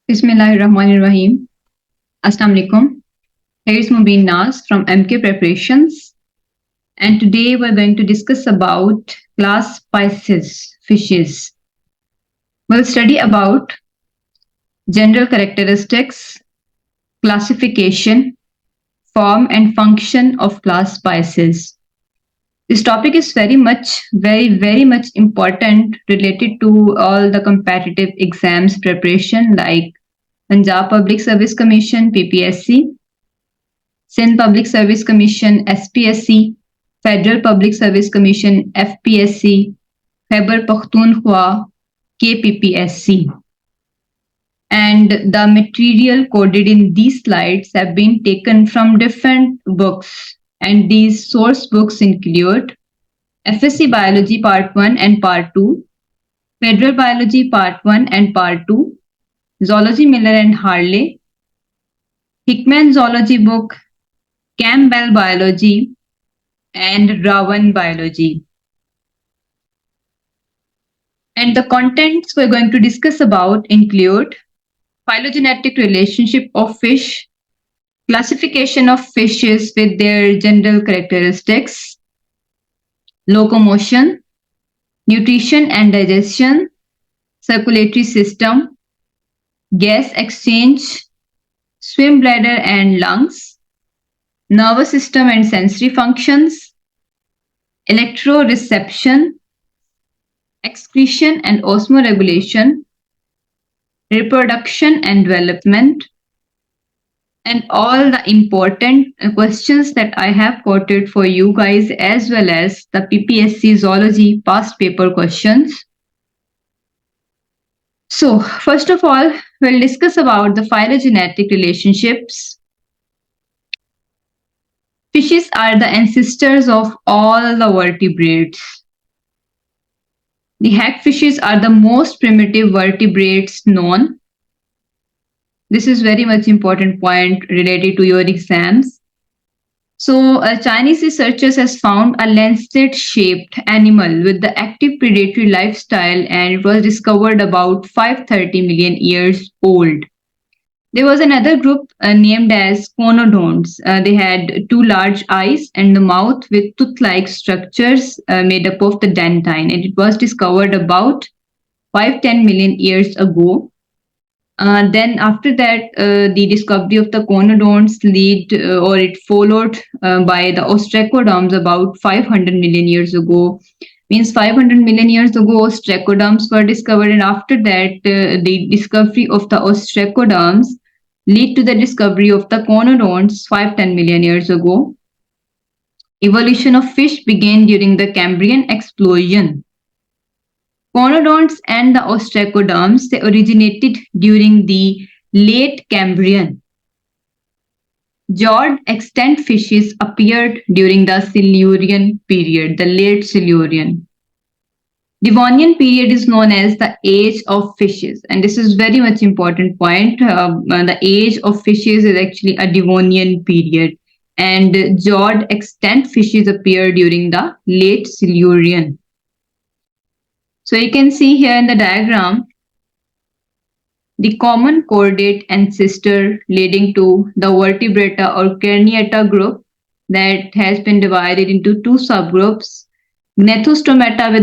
Bismillahirrahmanirrahim. Assalamu alaikum. Here is Mubin Nas from MK Preparations, and today we're going to discuss about class Pisces fishes. We'll study about general characteristics, classification, form and function of class Pisces. This topic is very much important related to all the competitive exams preparation like Punjab Public Service Commission PPSC, Sindh Public Service Commission SPSC, Federal Public Service Commission FPSC, Khyber Pakhtunkhwa KPPSC. And the material coded in these slides have been taken from different books, and these source books include FSC Biology Part 1 and Part 2, Federal Biology Part 1 and Part 2, Zoology Miller and Harley, Hickman Zoology Book, Campbell Biology, and Rawan Biology. And the contents we're going to discuss about include phylogenetic relationship of fish, classification of fishes with their general characteristics, locomotion, nutrition and digestion, circulatory system, gas exchange, swim bladder and lungs, nervous system and sensory functions, electroreception, excretion and osmoregulation, reproduction and development, and all the important questions that I have quoted for you guys, as well as the PPSC Zoology past paper questions. So, first of all, we'll discuss about the phylogenetic relationships. Fishes are the ancestors of all the vertebrates. The hagfishes are the most primitive vertebrates known. This is very much important point related to your exams. So, Chinese researchers has found a lancet-shaped animal with the active predatory lifestyle, and it was discovered about 530 million years old. There was another group named as conodonts. They had two large eyes and the mouth with tooth-like structures made up of the dentine, and it was discovered about 510 million years ago. Then after that, the discovery of the conodonts it followed by the ostracoderms about 500 million years ago. Means 500 million years ago, ostracoderms were discovered, and after that, the discovery of the ostracoderms lead to the discovery of the conodonts 510 million years ago. Evolution of fish began during the Cambrian explosion. Conodonts and the ostracoderms, they originated during the late Cambrian. Jawed extant fishes appeared during the Silurian period, the late Silurian. Devonian period is known as the age of fishes, and this is very much important point. The age of fishes is actually a Devonian period, and jawed extant fishes appear during the late Silurian. So you can see here in the diagram the common chordate ancestor leading to the vertebrata or Craniata group that has been divided into two subgroups: Gnethostomata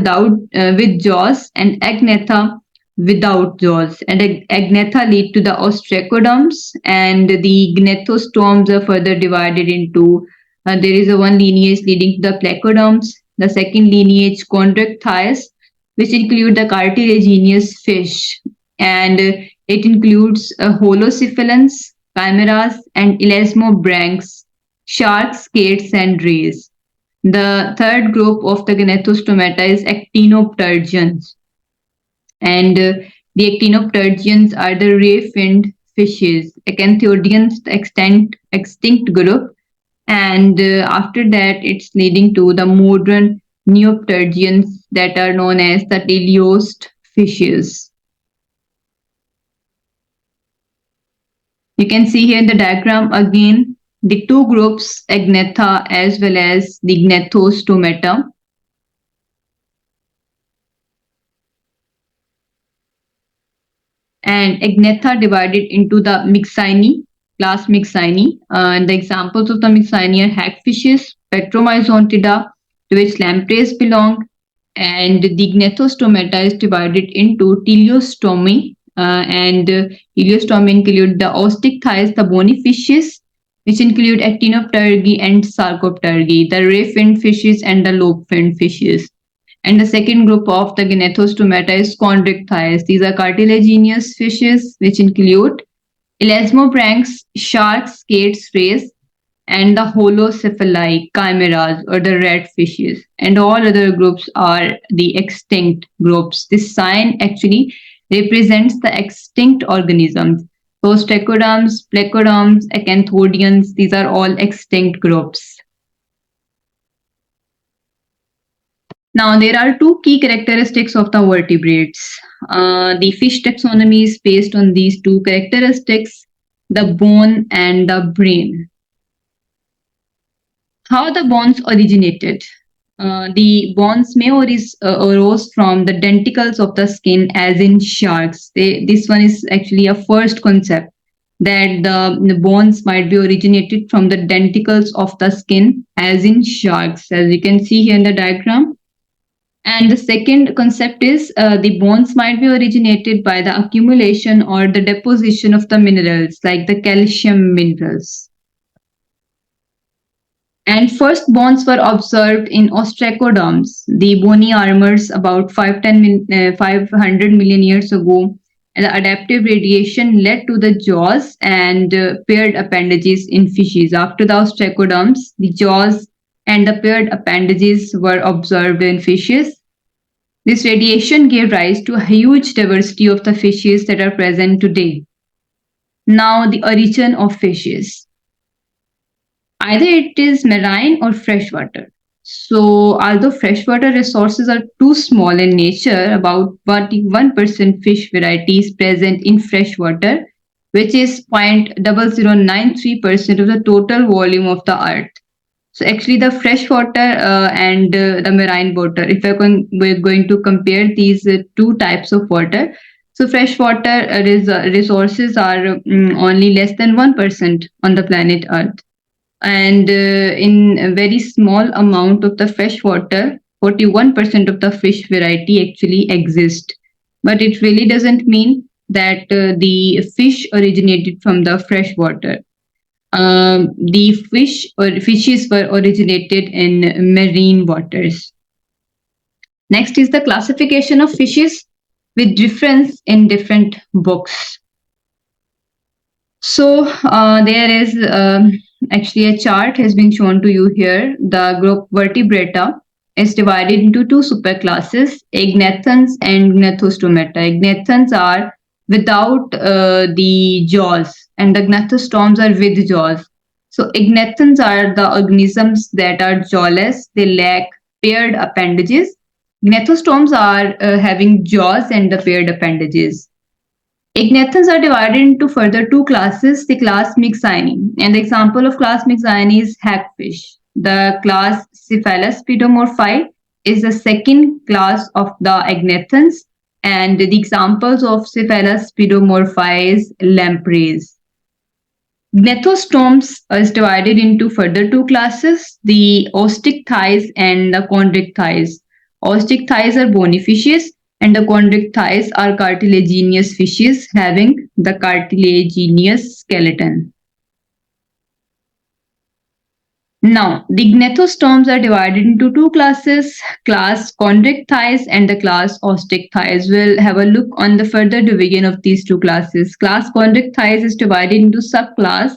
with jaws and Agnatha without jaws. And Agnatha lead to the ostracoderms, and the gnethostomes are further divided into there is a one lineage leading to the placoderms, the second lineage chondrichthyes, which include the cartilaginous fish, and it includes holocephalans, chimeras, and elasmobranchs, sharks, skates, and rays. The third group of the gnethostomata is actinopterygons, and the actinopterygons are the ray-finned fishes. Acanthodians, the extinct group, and after that, it's leading to the modern neopterygons that are known as the teleost fishes. You can see here in the diagram again the two groups, Agnatha as well as the Gnethostomata. and Agnatha divided into the Myxini, class Myxini. And the examples of the Myxini are hagfishes, Petromyzontida, to which lampreys belong, and the Gnathostomata is divided into teleostomy, and teleostomy include the osteichthyes, the bony fishes, which include actinopterygii and sarcopterygii, the ray-finned fishes and the lobe-finned fishes. And the second group of the Gnathostomata is chondrichthyes. These are cartilaginous fishes, which include elasmobranchs, sharks, skates, rays, and the holocephali, chimeras, or the red fishes. And all other groups are the extinct groups. This sign actually represents the extinct organisms. So, stegoderms, plecoderms, acanthodians, these are all extinct groups. Now, there are two key characteristics of the vertebrates. The fish taxonomy is based on these two characteristics, the bone and the brain. How the bones originated? The bones may arose from the denticles of the skin, as in sharks. This one is actually a first concept, that the bones might be originated from the denticles of the skin, as in sharks, as you can see here in the diagram. And the second concept is the bones might be originated by the accumulation or the deposition of the minerals, like the calcium minerals. And first bones were observed in ostracoderms, the bony armors, about 500 million years ago. And the adaptive radiation led to the jaws and paired appendages in fishes. After the ostracoderms, the jaws and the paired appendages were observed in fishes. This radiation gave rise to a huge diversity of the fishes that are present today. Now, the origin of fishes. Either it is marine or freshwater. So, although freshwater resources are too small in nature, about 41% fish variety is present in freshwater, which is 0.0093% of the total volume of the earth. So actually the freshwater and the marine water, if we're going to compare these two types of water, so freshwater resources are only less than 1% on the planet Earth. And in a very small amount of the freshwater, 41% of the fish variety actually exists. But it really doesn't mean that the fish originated from the freshwater. The fishes were originated in marine waters. Next is the classification of fishes with difference in different books. So there is actually a chart has been shown to you here. The group Vertebrata is divided into two superclasses, Agnathans and Gnathostomata. Agnathans are without the jaws, and the gnathostomes are with jaws. So agnathans are the organisms that are jawless, they lack paired appendages. Gnathostomes are having jaws and the paired appendages. Agnathans are divided into further two classes, the class Myxini, and the example of class Myxini is hagfish. The class Cephalospidomorphi is the second class of the agnathans, and the examples of Cephalospidomorphi is lampreys. Gnathostomes is divided into further two classes, the osteichthyes and the chondrichthyes. Osteichthyes are bony fishes, and the chondrichthyes are cartilaginous fishes having the cartilaginous skeleton. Now, the gnathostomes are divided into two classes, class chondrichthyes and the class osteichthyes. We'll have a look on the further division of these two classes. Class chondrichthyes is divided into subclass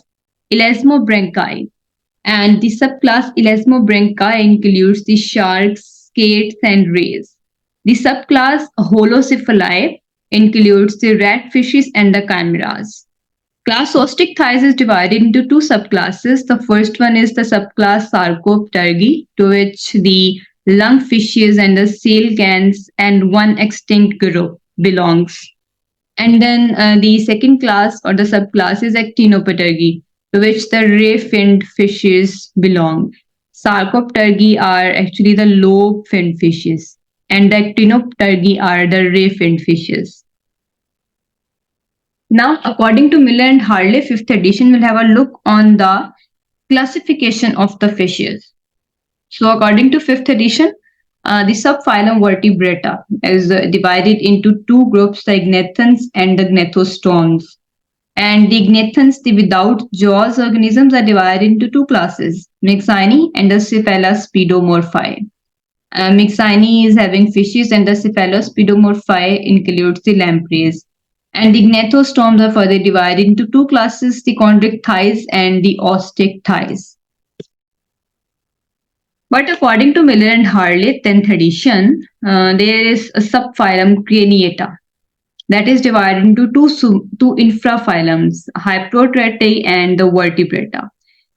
elasmobranchi, and the subclass elasmobranchi includes the sharks, skates, and rays. The subclass holocephali includes the rat fishes and the chimeras. Class osteichthyes is divided into two subclasses. The first one is the subclass sarcopterygii, to which the lungfishes and the sailcans and one extinct group belongs. And then the second class or the subclass is actinopterygii, to which the ray-finned fishes belong. Sarcopterygii are actually the lobe-finned fishes, and the actinopterygii are the ray-finned fishes. Now, according to Miller and Harley, 5th edition, we'll have a look on the classification of the fishes. So, according to 5th edition, the subphylum Vertebrata is divided into two groups, the Gnathanes and the Gnathostomes. And the Gnathanes, the without jaws organisms, are divided into two classes, Myxini and the Cephalosporomorphae. Myxini is having fishes and the Cephalosporomorphae includes the lampreys. And the gnathostomes are further divided into two classes, the chondrichthyes and the osteichthyes. But according to Miller and Harley, 10th edition, there is a subphylum Craniata that is divided into two infraphylums, Hyperotratae and the Vertebrata.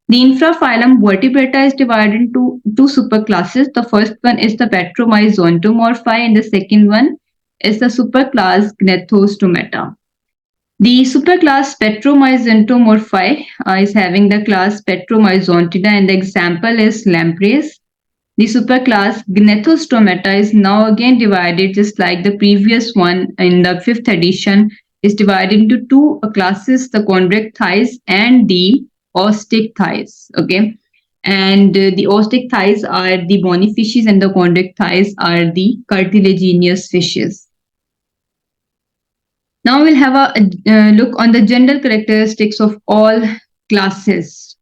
The infraphylum Vertebrata is divided into two superclasses. The first one is the Petromyzontomorphae and the second one is the superclass Gnathostomata. The superclass Petromyzontomorphae is having the class Petromyzontida and the example is lampreys. The superclass Gnathostomata is now again divided just like the previous one in the 5th edition is divided into two classes, the chondrichthyes and the osteichthyes. Okay, and the osteichthyes are the bony fishes and the chondrichthyes are the cartilaginous fishes. Now we'll have a look on the general characteristics of all classes.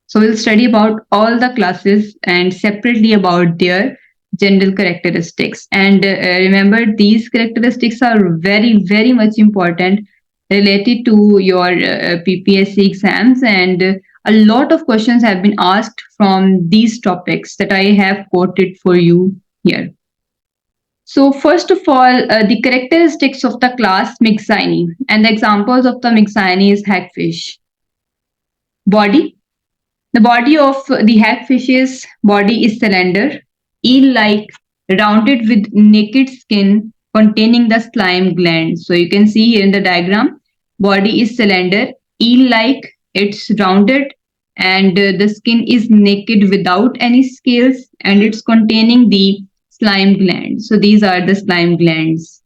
So we'll study about all the classes and separately about their general characteristics. And remember, these characteristics are very, very much important related to your PPSC exams, and a lot of questions have been asked from these topics that I have quoted for you here. So first of all, the characteristics of the class Myxini, and the examples of the Myxini is hagfish. Body. The body of the hagfish's body is cylinder, eel-like, rounded with naked skin containing the slime gland. So you can see here in the diagram, body is cylinder, eel-like, it's rounded, and the skin is naked without any scales, and it's containing the slime glands. So these are the slime glands.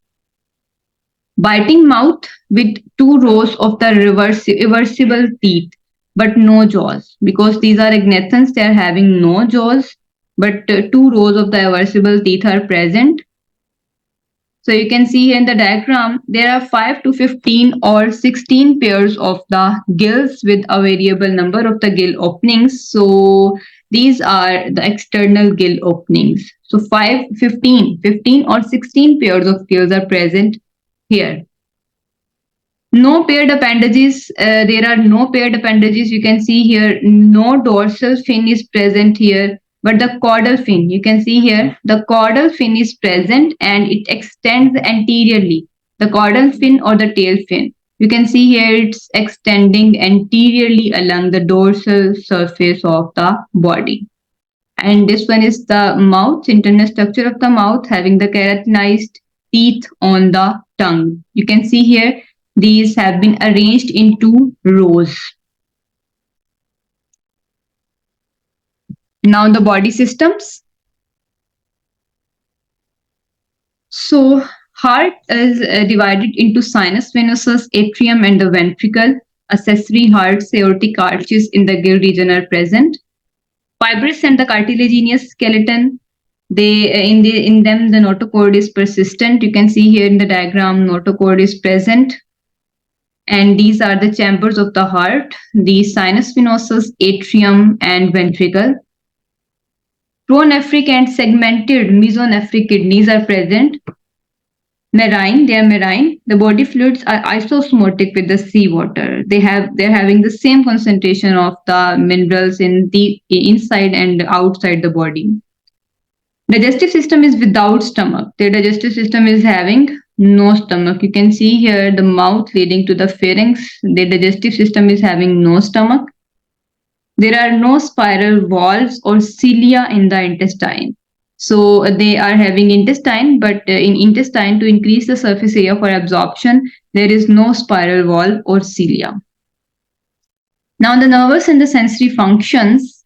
Biting mouth with two rows of the reversible teeth, but no jaws, because these are gnathanes, they are having no jaws, but two rows of the reversible teeth are present. So you can see here in the diagram, there are 5 to 15 or 16 pairs of the gills with a variable number of the gill openings. So these are the external gill openings. So 5, 15 or 16 pairs of gills are present here. No paired appendages, there are no paired appendages. You can see here, no dorsal fin is present here, but the caudal fin, you can see here, the caudal fin is present and it extends anteriorly. The caudal fin or the tail fin, you can see here it's extending anteriorly along the dorsal surface of the body. And this one is the mouth, internal structure of the mouth having the keratinized teeth on the tongue. You can see here, these have been arranged into rows. Now the body systems. So heart is divided into sinus venosus, atrium and the ventricle. Accessory hearts, aortic arches in the gill region are present. Fibrous and the cartilaginous skeleton, in them the notochord is persistent. You can see here in the diagram, notochord is present. And these are the chambers of the heart, the sinus venosus, atrium and ventricle. Pronephric and segmented mesonephric kidneys are present. Marine, they are marine. The body fluids are isosmotic with the seawater. They're having the same concentration of the minerals in the inside and outside the body. Digestive system is without stomach. Their digestive system is having no stomach. You can see here the mouth leading to the pharynx. The digestive system is having no stomach. There are no spiral valves or cilia in the intestine. So they are having intestine, but in intestine, to increase the surface area for absorption, there is no spiral valve or cilia. Now the nervous and the sensory functions.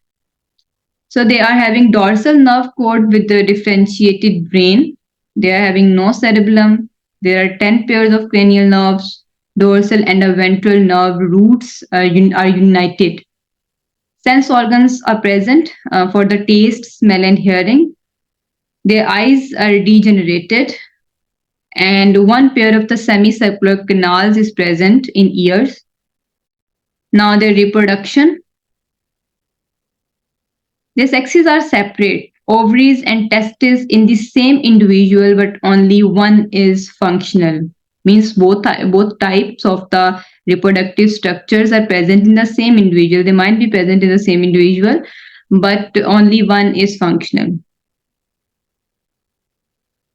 So they are having dorsal nerve cord with the differentiated brain. They are having no cerebellum. There are 10 pairs of cranial nerves. dorsal and the ventral nerve roots are united. Sense organs are present for the taste, smell, and hearing. Their eyes are degenerated, and one pair of the semicircular canals is present in ears. Now, their reproduction. Their sexes are separate, ovaries and testes in the same individual, but only one is functional. Means both types of the reproductive structures are present in the same individual. They might be present in the same individual, but only one is functional.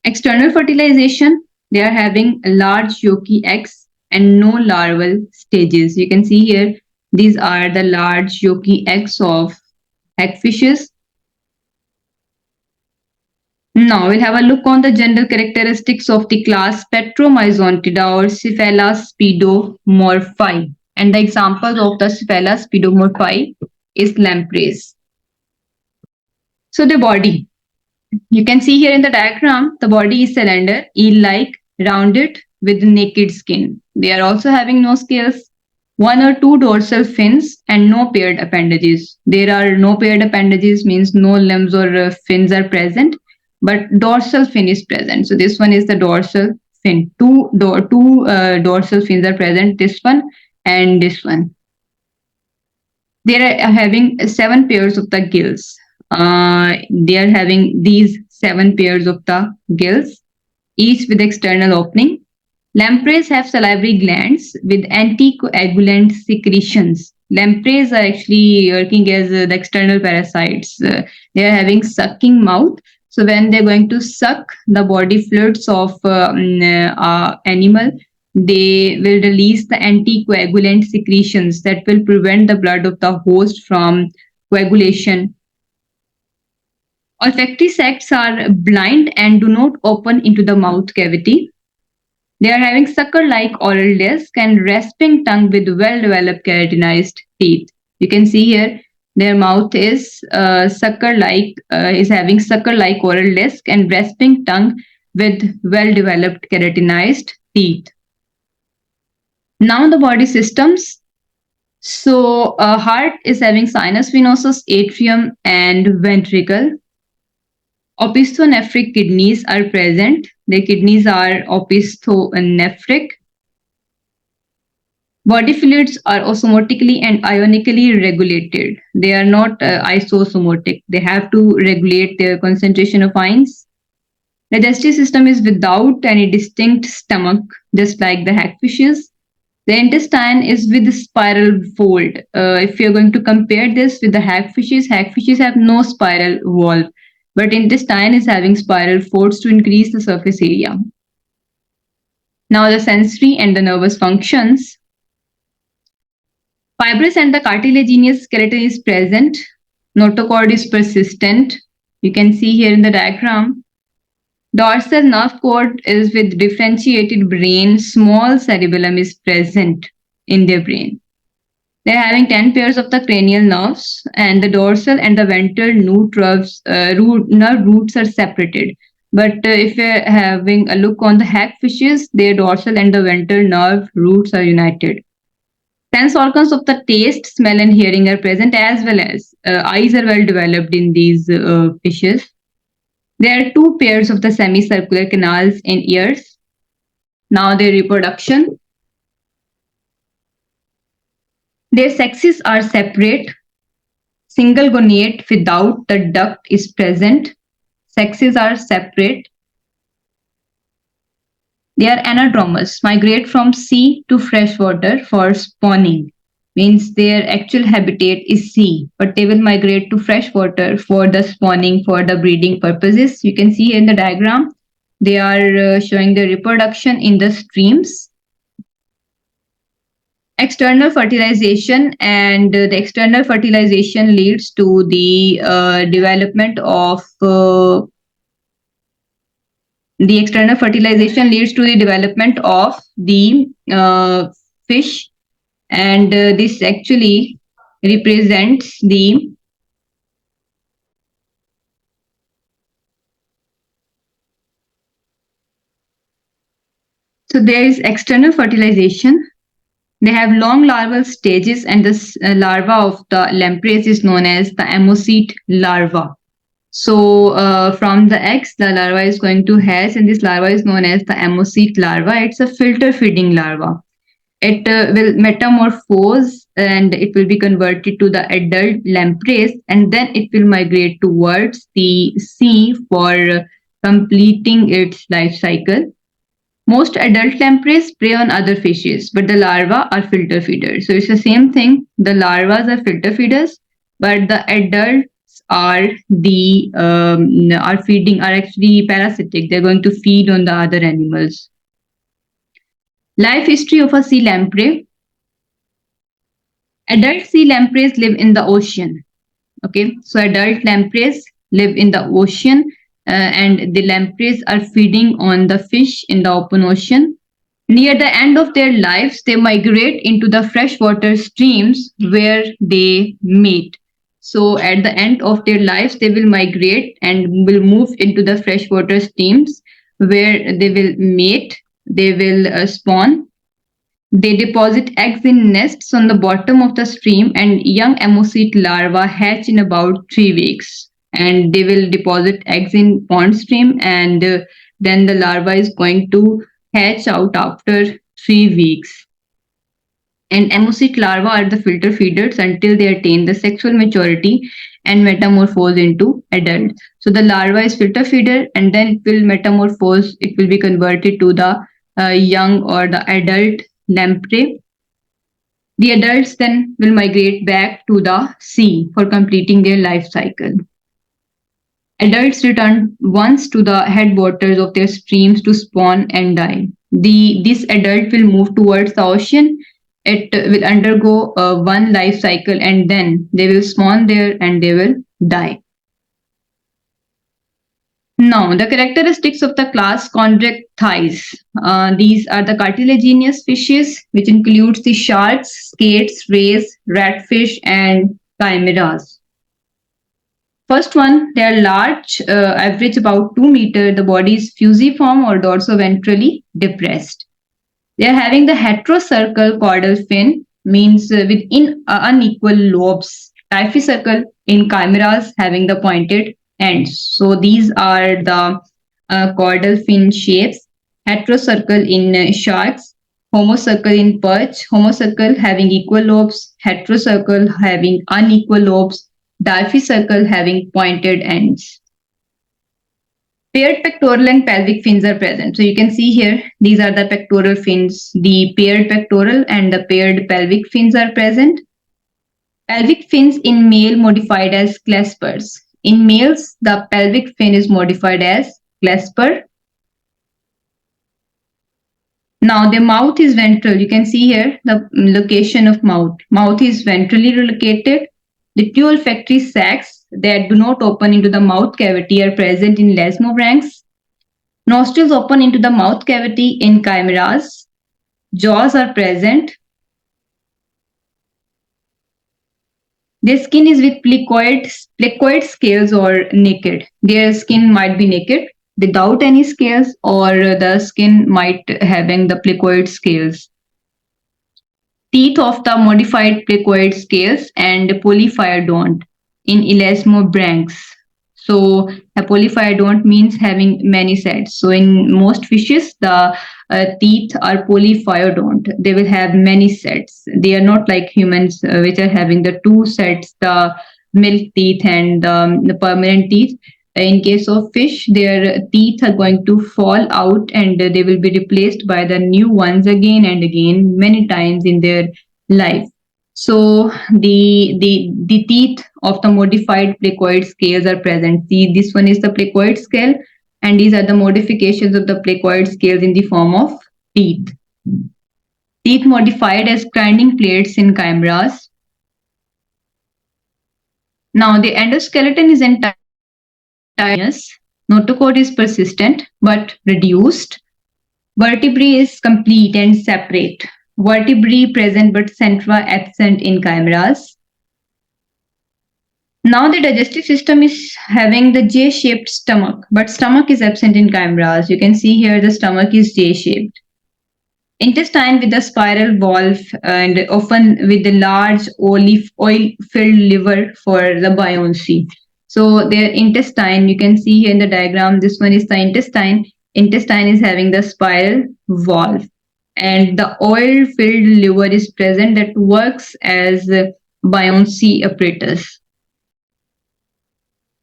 External fertilization, they are having large yolky eggs and no larval stages. You can see here, these are the large yolky eggs of hagfishes. Now we'll have a look on the general characteristics of the class Petromyzontida or Cephalaspidomorphi. And the examples of the Cephalaspidomorphi is lampreys. So the body. You can see here in the diagram, the body is cylinder, eel-like, rounded with naked skin. They are also having no scales, one or two dorsal fins, and no paired appendages. There are no paired appendages, means no limbs or fins are present, but dorsal fin is present. So this one is the dorsal fin. Two dorsal fins are present, this one and this one. They are having 7 pairs of the gills. They are having these 7 pairs of the gills, each with external opening. Lampreys have salivary glands with anticoagulant secretions. Lampreys are actually working as the external parasites. They are having sucking mouth. So when they're going to suck the body fluids of animal, they will release the anticoagulant secretions that will prevent the blood of the host from coagulation. Olfactory sacs are blind and do not open into the mouth cavity. They are having sucker-like oral disc and rasping tongue with well-developed keratinized teeth. You can see here their mouth is having sucker-like oral disc and rasping tongue with well-developed keratinized teeth. Now the body systems. So heart is having sinus venosus, atrium, and ventricle. Opisthonephric kidneys are present. The kidneys are opisthonephric. Body fluids are osmotically and ionically regulated. They are not isosmotic. They have to regulate their concentration of ions. The digestive system is without any distinct stomach, just like the hagfishes. The intestine is with spiral fold. If you're going to compare this with the hagfishes have no spiral valve, but intestine is having spiral folds to increase the surface area. Now the sensory and the nervous functions. Fibrous and the cartilaginous skeleton is present. Notochord is persistent. You can see here in the diagram. Dorsal nerve cord is with differentiated brain. Small cerebellum is present in their brain. They're having 10 pairs of the cranial nerves, and the dorsal and the ventral nerve roots are separated. But if you're having a look on the hagfishes, their dorsal and the ventral nerve roots are united. Sense organs of the taste, smell, and hearing are present, as well as eyes are well developed in these fishes. There are 2 pairs of the semicircular canals in ears. Now their reproduction. Their sexes are separate. Single gonad without the duct is present. Sexes are separate. They are anadromous, migrate from sea to freshwater for spawning. Means their actual habitat is sea, but they will migrate to freshwater for the spawning, for the breeding purposes. You can see in the diagram, they are showing the reproduction in the streams. External fertilization, and the external fertilization leads to the development of the fish, and this actually represents the so there is external fertilization They have long larval stages, and the larva of the lampreys is known as the ammoset larva. So from the eggs, the larva is going to hatch, and this larva is known as the ammoset larva. It's a filter feeding larva. It will metamorphose and it will be converted to the adult lampreys, and then it will migrate towards the sea for completing its life cycle. Most adult lampreys prey on other fishes, but the larvae are filter feeders. So it's the same thing. The larvae are filter feeders, but the adults are actually parasitic. They're going to feed on the other animals. Life history of a sea lamprey. Adult sea lampreys live in the ocean. Okay, so adult lampreys live in the ocean, and the lampreys are feeding on the fish in the open ocean. Near the end of their lives, they migrate into the freshwater streams where they mate. So at the end of their lives, they will migrate and will move into the freshwater streams where they will mate, they will spawn. They deposit eggs in nests on the bottom of the stream, and young ammoset larvae hatch in about 3 weeks. And they will deposit eggs in pond stream, and then the larva is going to hatch out after 3 weeks. And ammoset larvae are the filter feeders until they attain the sexual maturity and metamorphose into adult. So the larva is filter feeder, and then it will metamorphose. It will be converted to the young or the adult lamprey. The adults then will migrate back to the sea for completing their life cycle. Adults return once to the headwaters of their streams to spawn and die. This adult will move towards the ocean. It will undergo one life cycle, and then they will spawn there and they will die. Now, the characteristics of the class Chondrichthyes. These are the cartilaginous fishes, which includes the sharks, skates, rays, ratfish, and chimeras. First one, they are large, average about 2 meters. The body is fusiform or dorsoventrally depressed. They are having the heterocercal caudal fin, means with unequal lobes. Difficircle in chimeras, having the pointed ends. So these are the caudal fin shapes. Heterocercal in sharks, homocircle in perch, homocircle having equal lobes, heterocercal having unequal lobes, difficircle having pointed ends. Paired pectoral and pelvic fins are present. So you can see here, these are the pectoral fins. The paired pectoral and the paired pelvic fins are present. Pelvic fins in male modified as claspers. In males, the pelvic fin is modified as clasper. Now the mouth is ventral. You can see here the location of mouth. Mouth is ventrally located. The two olfactory sacs that do not open into the mouth cavity are present in lesmobranchs. Nostrils open into the mouth cavity in chimeras. Jaws are present. Their skin is with placoid scales or naked. Their skin might be naked without any scales, or the skin might having the placoid scales. Teeth of the modified placoid scales and polyphyodont in elasmobranchs. So a polyphyodont means having many sets. So in most fishes, the teeth are polyphyodont. They will have many sets. They are not like humans, which are having the 2 sets, the milk teeth and the permanent teeth. In case of fish, their teeth are going to fall out and they will be replaced by the new ones again and again many times in their life. So the teeth of the modified placoid scales are present. See, this one is the placoid scale, and these are the modifications of the placoid scales in the form of teeth. Teeth modified as grinding plates in chimeras. Now the endoskeleton is entire. Notochord is persistent but reduced. Vertebrae is complete and separate. Vertebrae present but centra absent in chimeras. Now the digestive system is having the J-shaped stomach, but stomach is absent in chimeras. You can see here the stomach is J-shaped. Intestine with a spiral valve and often with a large oil-filled liver for the buoyancy. So their intestine, you can see here in the diagram, this one is the intestine. Intestine is having the spiral valve and the oil-filled liver is present that works as a buoyancy apparatus.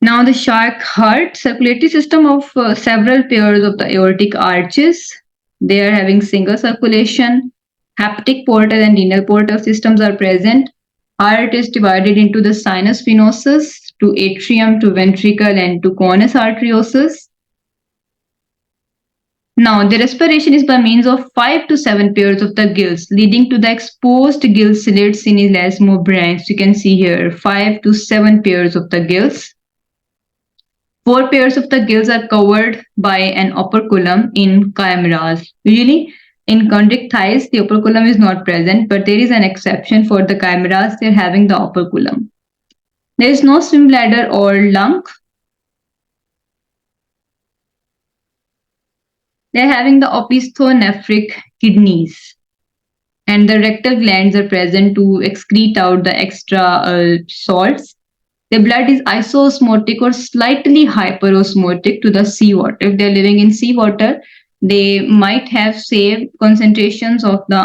Now the shark heart, circulatory system of several pairs of the aortic arches. They are having single circulation. Hepatic portal and renal portal systems are present. Heart is divided into the sinus venosus, to atrium, to ventricle, and to conus arteriosus. Now, the respiration is by means of 5 to 7 pairs of the gills, leading to the exposed gill slits in elasmobranchs. You can see here 5 to 7 pairs of the gills. 4 pairs of the gills are covered by an operculum in chimeras. Usually, in chondrichthyes, the operculum is not present, but there is an exception for the chimeras. They're having the operculum. There is no swim bladder or lung. They're having the opisthonephric kidneys. And the rectal glands are present to excrete out the extra salts. The blood is isoosmotic or slightly hyperosmotic to the seawater. If they're living in seawater, they might have safe concentrations of the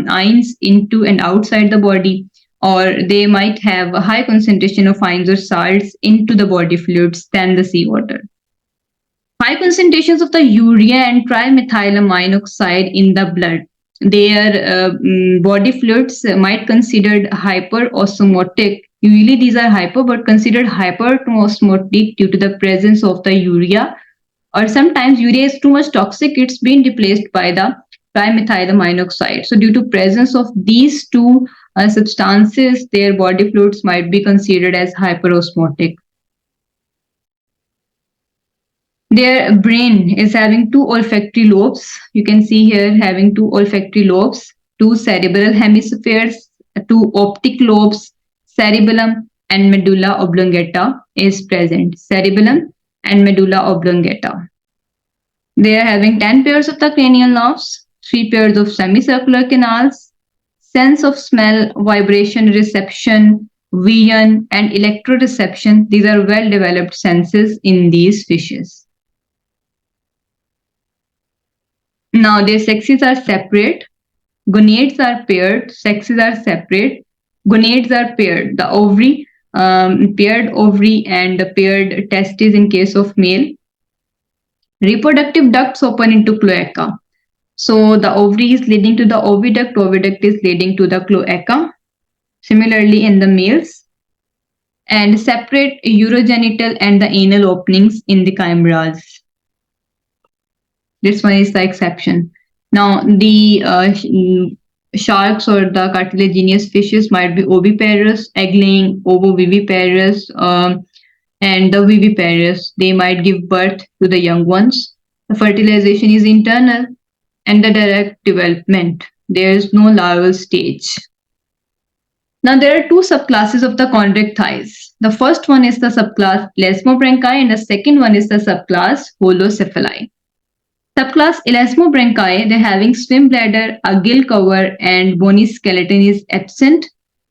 ions into and outside the body, or they might have a high concentration of ions or salts into the body fluids than the seawater. High concentrations of the urea and trimethylamine oxide in the blood. Their body fluids might considered hyperosmotic. Usually these are hyper, but considered hyperosmotic due to the presence of the urea. Or sometimes urea is too much toxic, it's been replaced by the trimethylamine oxide. So due to presence of these two substances, their body fluids might be considered as hyperosmotic. Their brain is having 2 olfactory lobes. You can see here having 2 olfactory lobes, 2 cerebral hemispheres, 2 optic lobes, cerebellum and medulla oblongata is present. Cerebellum and medulla oblongata. They are having 10 pairs of the cranial nerves, 3 pairs of semicircular canals, sense of smell, vibration, reception, vision, and electroreception. These are well-developed senses in these fishes. Now their sexes are separate, gonads are paired, sexes are separate, gonads are paired, the ovary, paired ovary and the paired testes in case of male. Reproductive ducts open into cloaca. So the ovary is leading to the oviduct, oviduct is leading to the cloaca. Similarly in the males. And separate urogenital and the anal openings in the chimeras. This one is the exception. Now, the sharks or the cartilaginous fishes might be oviparous, egg-laying, ovoviviparous, and the viviparous. They might give birth to the young ones. The fertilization is internal and the direct development. There is no larval stage. Now, there are 2 subclasses of the chondrichthyes. The first one is the subclass elasmobranchi and the second one is the subclass holocephali. Subclass elasmobranchi, they're having swim bladder, a gill cover, and bony skeleton is absent.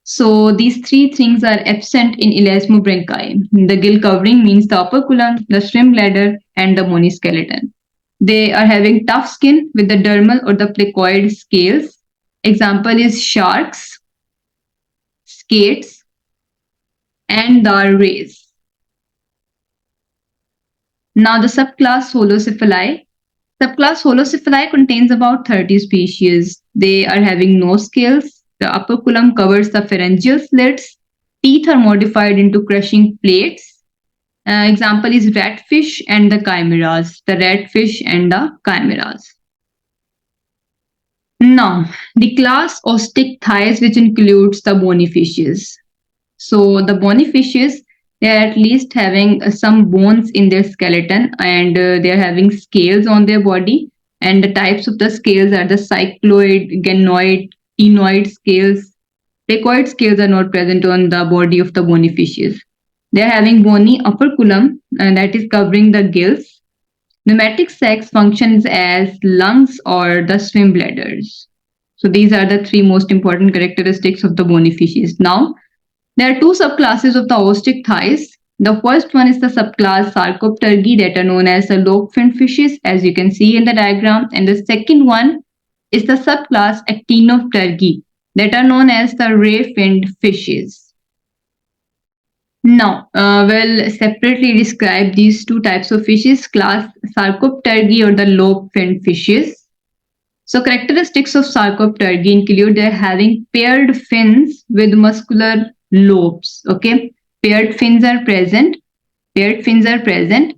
So these 3 things are absent in elasmobranchi. The gill covering means the operculum, the swim bladder, and the bony skeleton. They are having tough skin with the dermal or the placoid scales. Example is sharks, skates, and the rays. Now the subclass holocephali. Subclass holocephali contains about 30 species. They are having no scales. The operculum covers the pharyngeal slits. Teeth are modified into crushing plates. Example is ratfish and the chimeras. The ratfish and the chimeras. Now, the class osteichthyes, which includes the bony fishes. So the bony fishes, they are at least having some bones in their skeleton and they are having scales on their body. And the types of the scales are the cycloid, ganoid, enoid scales. Placoid scales are not present on the body of the bony fishes. They are having bony operculum and that is covering the gills. Pneumatic sacs functions as lungs or the swim bladders. So these are the three most important characteristics of the bony fishes. Now, there are two subclasses of the ostrich thighs. The first one is the subclass Sarcoptergi that are known as the lobe-finned fishes, as you can see in the diagram. And the second one is the subclass Actinoptergi that are known as the ray-finned fishes. Now, we'll separately describe these two types of fishes, class Sarcoptergi or the lobe-finned fishes. So characteristics of Sarcoptergi include their having paired fins with muscular lobes. Okay, paired fins are present, but the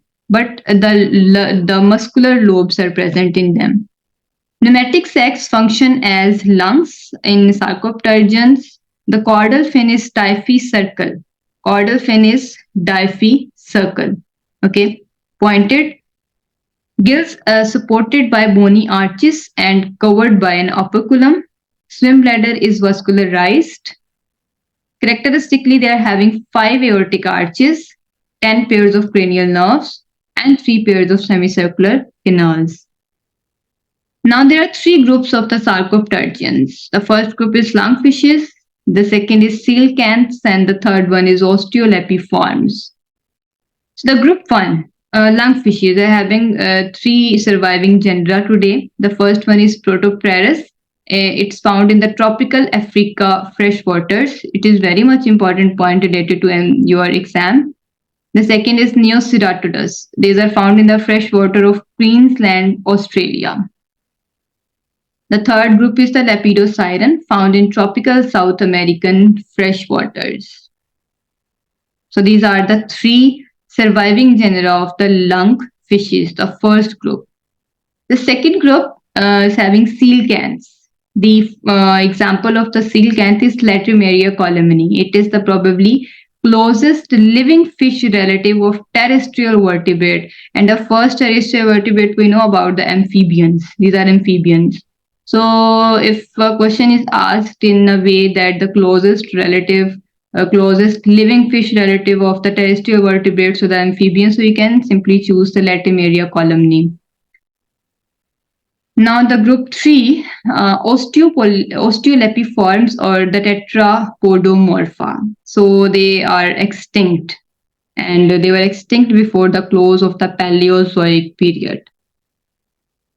muscular lobes are present in them. Pneumatic sacs function as lungs in Sarcoptergians. The caudal fin is difficircle. Okay, pointed. Gills supported by bony arches and covered by an operculum. Swim bladder is vascularized. Characteristically, they are having 5 aortic arches, 10 pairs of cranial nerves, and 3 pairs of semicircular canals. Now, there are 3 groups of the Sarcoptergians. The first group is lungfishes, the second is coelacanths, and the third one is osteolepiforms. So, the group 1. Lungfishes are having 3 surviving genera today. The first one is Protoprerus. It's found in the tropical Africa freshwaters. It is very much important point related to your exam. The second is Neoceratodus. These are found in the freshwater of Queensland, Australia. The third group is the Lepidosiren, found in tropical South American freshwaters. So these are the 3 surviving genera of the lungfishes, the first group. The second group is having coelacanths. The example of the coelacanth is Latrimaria columni. It is the probably closest living fish relative of terrestrial vertebrate. And the first terrestrial vertebrate we know about the amphibians. These are amphibians. So if a question is asked in a way that the closest living fish relative of the terrestrial vertebrates, so the amphibians, so you can simply choose the Latrimaria columni. Now the group 3, osteolepiforms or the tetrapodomorpha. So they are extinct, and they were extinct before the close of the Paleozoic period.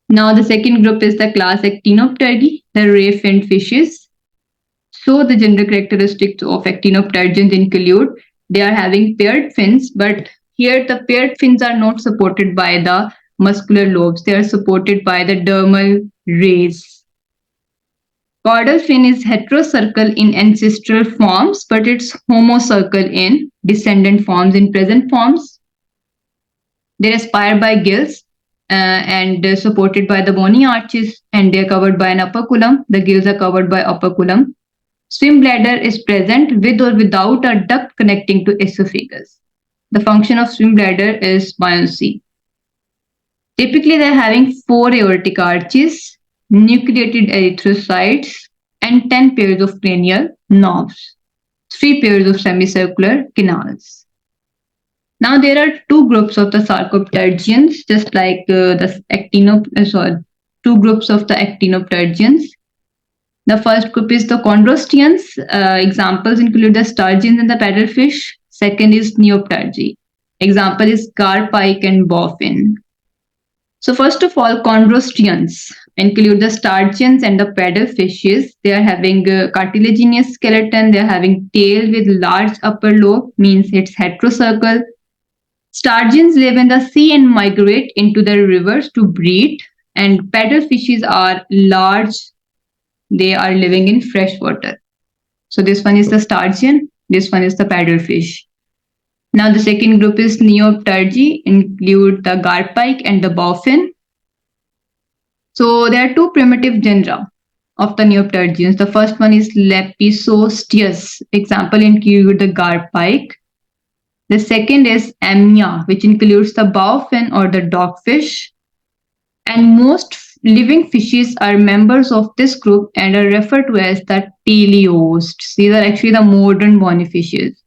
Now the second group is the class Actinoptergi, the ray-finned fishes. So the gender characteristics of Actinoptergians include they are having paired fins, but here the paired fins are not supported by the muscular lobes. They are supported by the dermal rays. Caudal fin is heterocircle in ancestral forms, but it's homocircle in descendant forms, in present forms. They respire by gills and supported by the bony arches, and they are covered by an operculum. The gills are covered by operculum. Swim bladder is present with or without a duct connecting to esophagus. The function of swim bladder is buoyancy. Typically, they're having 4 aortic arches, nucleated erythrocytes, and 10 pairs of cranial nerves, 3 pairs of semicircular canals. Now, there are 2 groups of the Sarcoptergians, just like two groups of the Actinoptergians. The first group is the Chondrosteans. Examples include the sturgeons and the paddlefish. Second is Neoptergi. Example is garpike and bowfin. So first of all, Chondrosteans include the sturgeons and the paddlefishes. They are having a cartilaginous skeleton. They are having tail with large upper lobe, means it's heterocircle. Sturgeons live in the sea and migrate into the rivers to breed. And paddlefishes are large. They are living in fresh water. So this one is the sturgeon. This one is the paddlefish. Now the second group is Neoptergi, include the garpike and the bowfin. So there are 2 primitive genera of the Neoptergians. The first one is Lepisosteus. Example include the garpike. The second is Amnia, which includes the bowfin or the dogfish. And most living fishes are members of this group and are referred to as the teleosts. These are actually the modern bony fishes.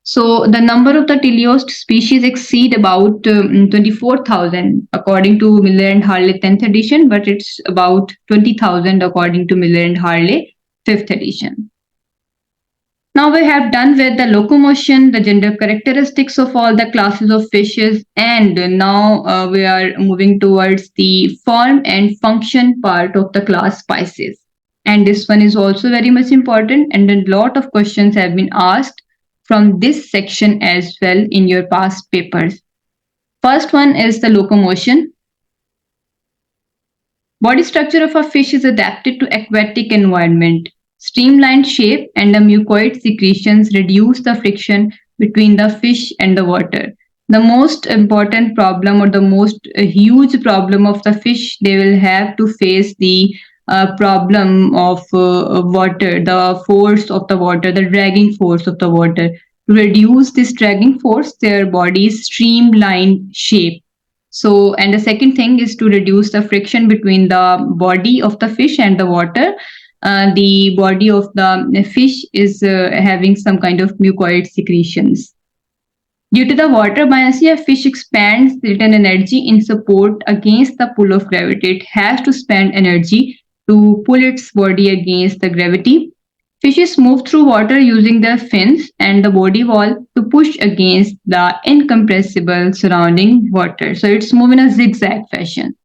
So the number of the teleost species exceed about 24,000 according to Miller and Harley 10th edition, but it's about 20,000 according to Miller and Harley 5th edition. Now we have done with the locomotion, the gender characteristics of all the classes of fishes, and now we are moving towards the form and function part of the class Pisces. And this one is also very much important, and a lot of questions have been asked from this section as well in your past papers. First one is the locomotion. Body structure of a fish is adapted to aquatic environment. Streamlined shape and the mucoid secretions reduce the friction between the fish and the water. The most important problem or the most huge problem of the fish, they will have to face the problem of water, the force of the water, the dragging force of the water. To reduce this dragging force, their body's streamlined shape. So, and the second thing is to reduce the friction between the body of the fish and the water. The body of the fish is having some kind of mucoid secretions. Due to the water buoyancy, a fish expands return energy in support against the pull of gravity. It has to spend energy to pull its body against the gravity. Fishes move through water using their fins and the body wall to push against the incompressible surrounding water. So it's moving in a zigzag fashion.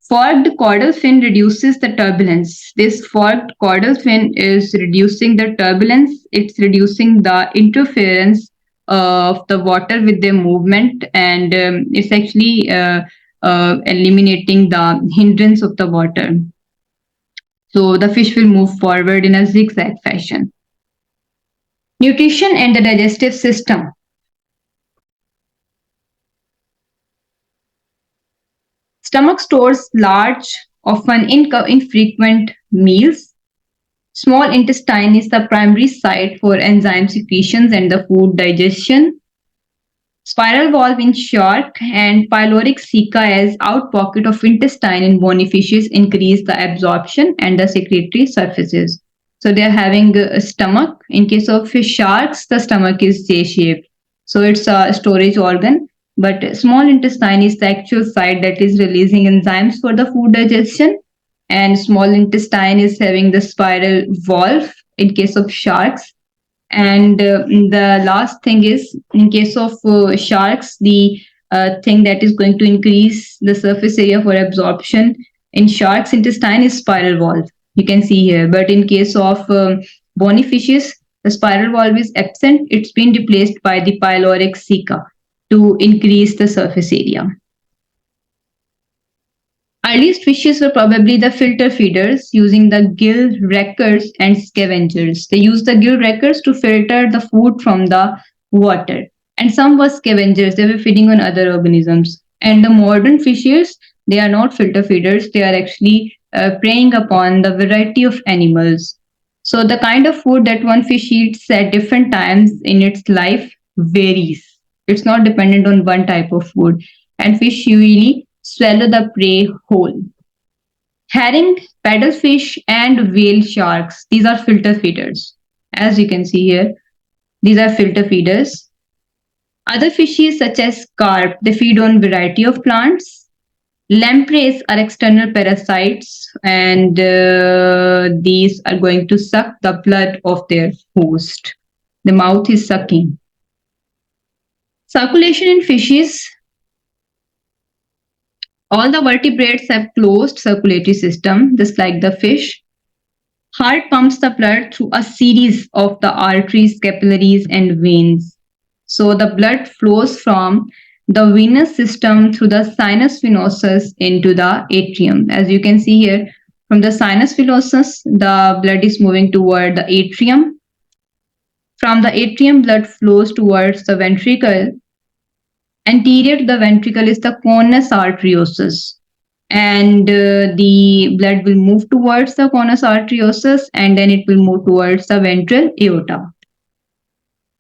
Forked caudal fin reduces the turbulence. This forked caudal fin is reducing the turbulence. It's reducing the interference of the water with their movement, and it's actually eliminating the hindrance of the water. So the fish will move forward in a zigzag fashion. Nutrition and the digestive system. Stomach stores large, often infrequent meals. Small intestine is the primary site for enzyme secretions and the food digestion. Spiral valve in shark and pyloric ceca as out pocket of intestine in bony fishes increase the absorption and the secretory surfaces. So they are having a stomach. In case of sharks, the stomach is J-shaped. So it's a storage organ. But small intestine is the actual site that is releasing enzymes for the food digestion. And small intestine is having the spiral valve in case of sharks. And the last thing is, in case of sharks, the thing that is going to increase the surface area for absorption in sharks' intestine is spiral valve. You can see here. But in case of bony fishes, the spiral valve is absent. It's been replaced by the pyloric ceca to increase the surface area. Earliest fishes were probably the filter feeders using the gill wreckers and scavengers. They used the gill wreckers to filter the food from the water. And some were scavengers, they were feeding on other organisms. And the modern fishes, they are not filter feeders, they are actually preying upon the variety of animals. So the kind of food that one fish eats at different times in its life varies. It's not dependent on one type of food. And fish usually swallow the prey whole. Herring, paddlefish, and whale sharks, these are filter feeders. As you can see here, these are filter feeders. Other fishes such as carp, they feed on variety of plants. Lampreys are external parasites, and these are going to suck the blood of their host. The mouth is sucking. Circulation in fishes. All the vertebrates have closed circulatory system, just like the fish. Heart pumps the blood through a series of the arteries, capillaries, and veins. So the blood flows from the venous system through the sinus venosus into the atrium. As you can see here, from the sinus venosus, the blood is moving toward the atrium. From the atrium, blood flows towards the ventricle. Anterior to the ventricle is the conus arteriosus, and the blood will move towards the conus arteriosus, and then it will move towards the ventral aorta.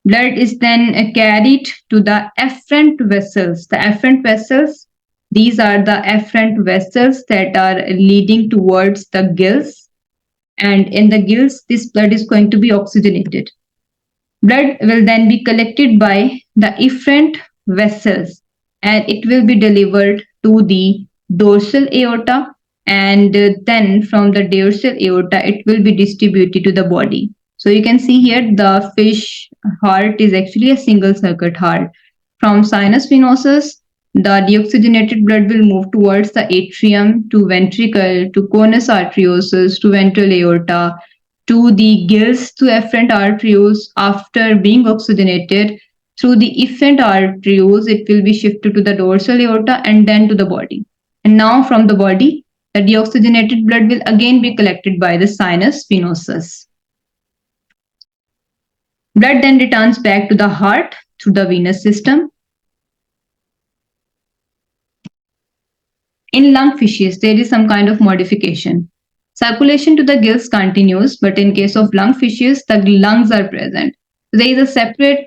Blood is then carried to the afferent vessels. The afferent vessels, these are the afferent vessels that are leading towards the gills, and in the gills, this blood is going to be oxygenated. Blood will then be collected by the efferent vessels and it will be delivered to the dorsal aorta, and then from the dorsal aorta it will be distributed to the body. So you can see here the fish heart is actually a single circuit heart. From sinus venosus, the deoxygenated blood will move towards the atrium to ventricle to conus arteriosus to ventral aorta to the gills to efferent arterioles. After being oxygenated through the efferent arterioles, it will be shifted to the dorsal aorta and then to the body. And now from the body, the deoxygenated blood will again be collected by the sinus venosus. Blood then returns back to the heart through the venous system. In lung fishes, there is some kind of modification. Circulation to the gills continues, but in case of lung fishes, the lungs are present. There is a separate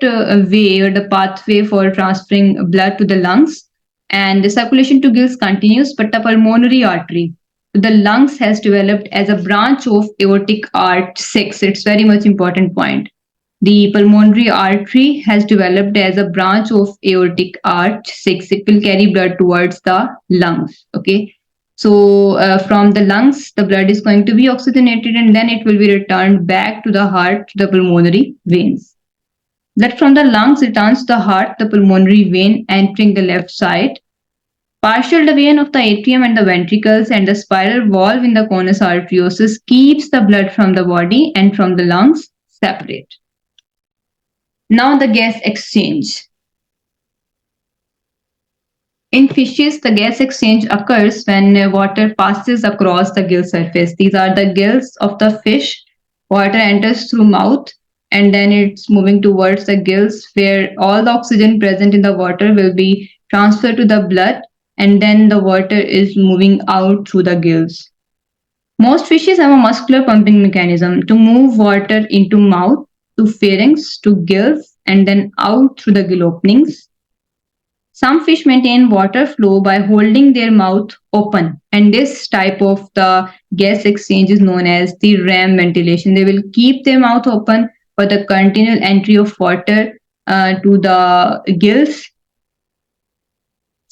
way or the pathway for transferring blood to the lungs, and the circulation to gills continues, but the pulmonary artery to the lungs has developed as a branch of aortic arch 6. It's very much important point. The pulmonary artery has developed as a branch of aortic arch 6. It will carry blood towards the lungs. Okay. So from the lungs, the blood is going to be oxygenated and then it will be returned back to the heart, to the pulmonary veins. Blood from the lungs returns to the heart, the pulmonary vein entering the left side. Partial vein of the atrium and the ventricles and the spiral valve in the conus arteriosus keeps the blood from the body and from the lungs separate. Now the gas exchange. In fishes, the gas exchange occurs when water passes across the gill surface. These are the gills of the fish. Water enters through mouth and then it's moving towards the gills where all the oxygen present in the water will be transferred to the blood and then the water is moving out through the gills. Most fishes have a muscular pumping mechanism to move water into mouth, to pharynx, to gills, and then out through the gill openings. Some fish maintain water flow by holding their mouth open, and this type of the gas exchange is known as the ram ventilation. They will keep their mouth open for the continual entry of water to the gills.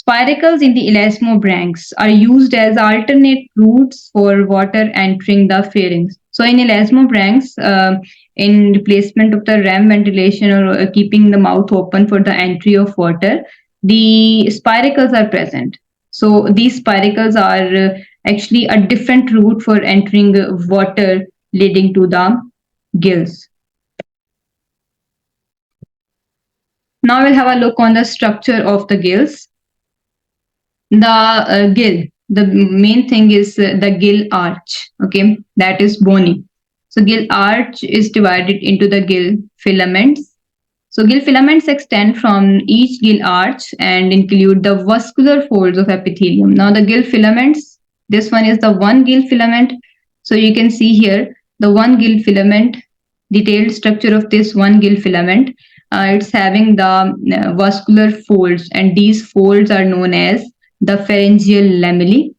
Spiracles in the elasmobranchs are used as alternate routes for water entering the pharynx. So in elasmobranchs, in replacement of the ram ventilation or keeping the mouth open for the entry of water, the spiracles are present. So these spiracles are actually a different route for entering water leading to the gills. Now we'll have a look on the structure of the gills. The gill, the main thing is the gill arch, okay, that is bony. So gill arch is divided into the gill filaments. So gill filaments extend from each gill arch and include the vascular folds of epithelium. Now the gill filaments, this one is the one gill filament. So you can see here the one gill filament, detailed structure of this one gill filament. It's having the vascular folds and these folds are known as the pharyngeal lamellae.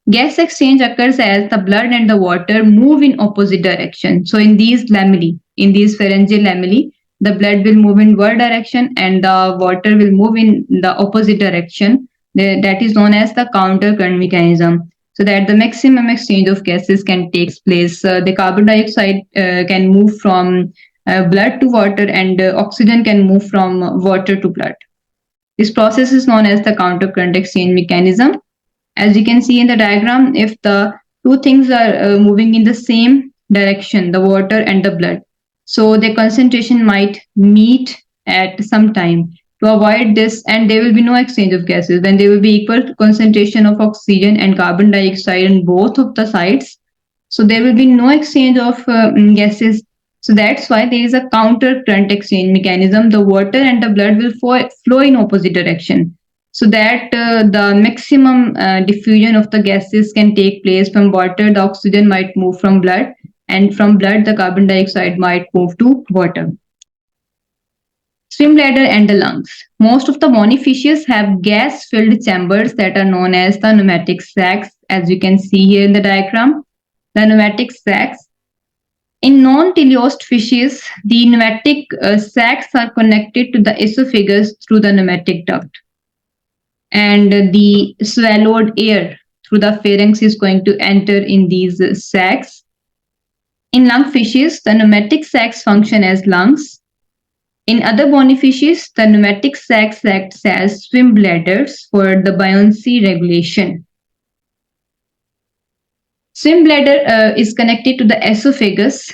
Gas exchange occurs as the blood and the water move in opposite direction. So in these lamellae, in these pharyngeal lamellae, the blood will move in one direction and the water will move in the opposite direction. That is known as the counter current mechanism. So that the maximum exchange of gases can take place. The carbon dioxide can move from blood to water and oxygen can move from water to blood. This process is known as the counter current exchange mechanism. As you can see in the diagram, if the two things are moving in the same direction, the water and the blood, so the concentration might meet at some time. To avoid this, and there will be no exchange of gases, when there will be equal concentration of oxygen and carbon dioxide on both of the sides, so there will be no exchange of gases. So that's why there is a counter current exchange mechanism. The water and the blood will flow in opposite direction, so that the maximum diffusion of the gases can take place. From water, the oxygen might move from blood, and from blood, the carbon dioxide might move to water. Swim bladder and the lungs. Most of the bony fishes have gas-filled chambers that are known as the pneumatic sacs, as you can see here in the diagram. The pneumatic sacs. In non-teleost fishes, the pneumatic sacs are connected to the esophagus through the pneumatic duct, and the swallowed air through the pharynx is going to enter in these sacs. In lungfishes, the pneumatic sacs function as lungs. In other bony fishes, the pneumatic sacs act as swim bladders for the buoyancy regulation. Swim bladder is connected to the esophagus,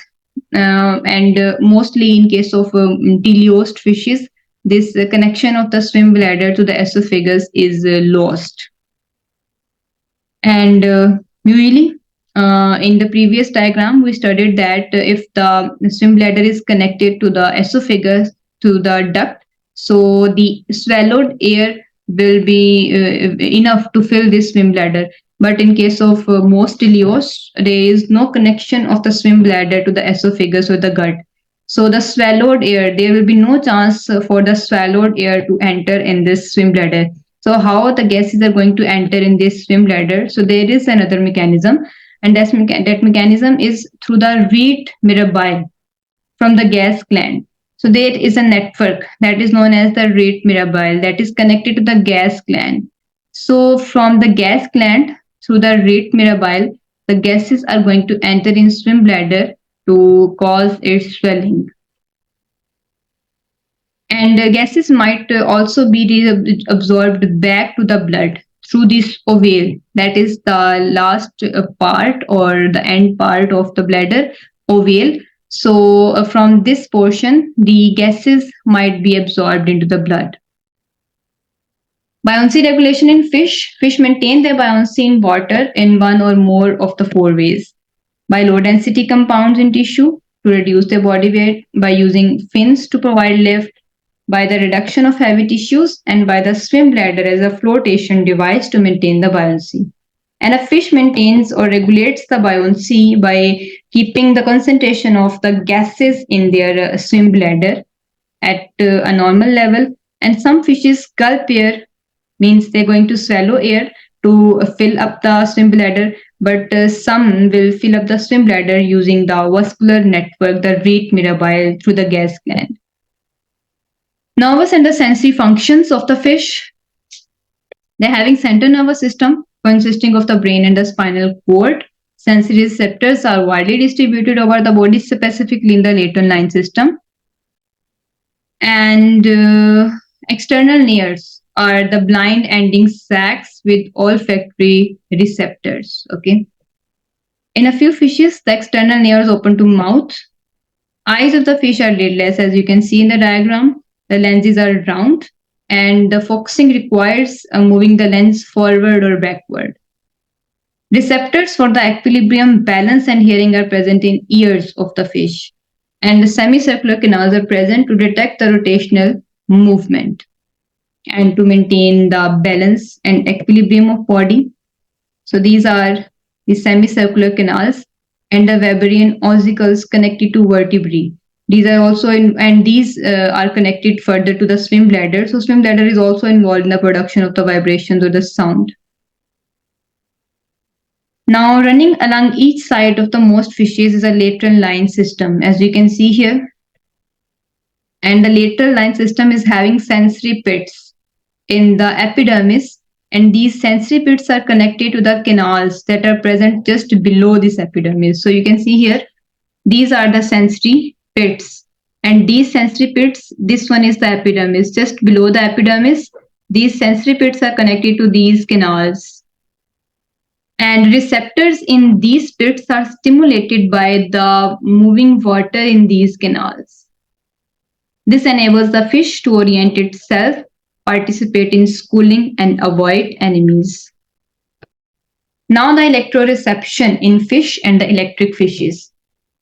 and mostly in case of teleost fishes, this connection of the swim bladder to the esophagus is lost. And usually, in the previous diagram, we studied that if the swim bladder is connected to the esophagus, to the duct, so the swallowed air will be enough to fill this swim bladder. But in case of most teleosts, there is no connection of the swim bladder to the esophagus or the gut. So the swallowed air, there will be no chance for the swallowed air to enter in this swim bladder. So how the gases are going to enter in this swim bladder? So there is another mechanism, and that mechanism is through the reed mirabile from the gas gland. So there is a network that is known as the reed mirabile that is connected to the gas gland. So from the gas gland through the reed mirabile, the gases are going to enter in swim bladder to cause its swelling. And gases might also be absorbed back to the blood through this ovale, that is the last part or the end part of the bladder, ovale. So from this portion, the gases might be absorbed into the blood. Buoyancy regulation in fish. Fish maintain their buoyancy in water in one or more of the four ways: by low density compounds in tissue to reduce their body weight, by using fins to provide lift, by the reduction of heavy tissues, and by the swim bladder as a flotation device to maintain the buoyancy. And a fish maintains or regulates the buoyancy by keeping the concentration of the gases in their swim bladder at a normal level. And some fishes gulp air, means they're going to swallow air to fill up the swim bladder, but some will fill up the swim bladder using the vascular network, the reed mirabile, through the gas gland. Nervous and the sensory functions of the fish. They're having central nervous system consisting of the brain and the spinal cord. Sensory receptors are widely distributed over the body, specifically in the lateral line system. And external nares are the blind ending sacs with olfactory receptors. Okay. In a few fishes, the external nares open to mouth. Eyes of the fish are lidless, as you can see in the diagram. The lenses are round, and the focusing requires moving the lens forward or backward. Receptors for the equilibrium, balance, and hearing are present in ears of the fish, and the semicircular canals are present to detect the rotational movement and to maintain the balance and equilibrium of body. So these are the semicircular canals and the Weberian ossicles connected to vertebrae. These are also these are connected further to the swim bladder. So swim bladder is also involved in the production of the vibrations or the sound. Now running along each side of the most fishes is a lateral line system, as you can see here. And the lateral line system is having sensory pits in the epidermis, and these sensory pits are connected to the canals that are present just below this epidermis. So you can see here, these are the sensory pits, and these sensory pits, this one is the epidermis. Just below the epidermis, these sensory pits are connected to these canals, and receptors in these pits are stimulated by the moving water in these canals. This enables the fish to orient itself, participate in schooling, and avoid enemies. Now the electroreception in fish and the electric fishes.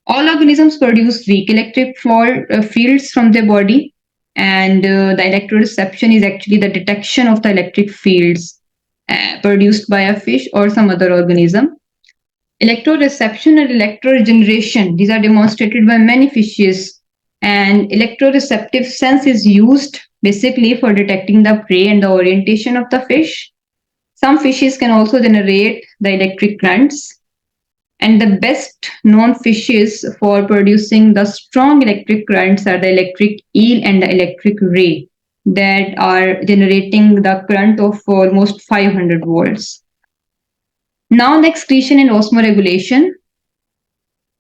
All organisms produce weak electric fields from their body, and the electroreception is actually the detection of the electric fields produced by a fish or some other organism. Electroreception and electroregeneration, these are demonstrated by many fishes, and electroreceptive sense is used basically for detecting the prey and the orientation of the fish. Some fishes can also generate the electric currents. And the best known fishes for producing the strong electric currents are the electric eel and the electric ray that are generating the current of almost 500 volts. Now, the excretion and osmoregulation.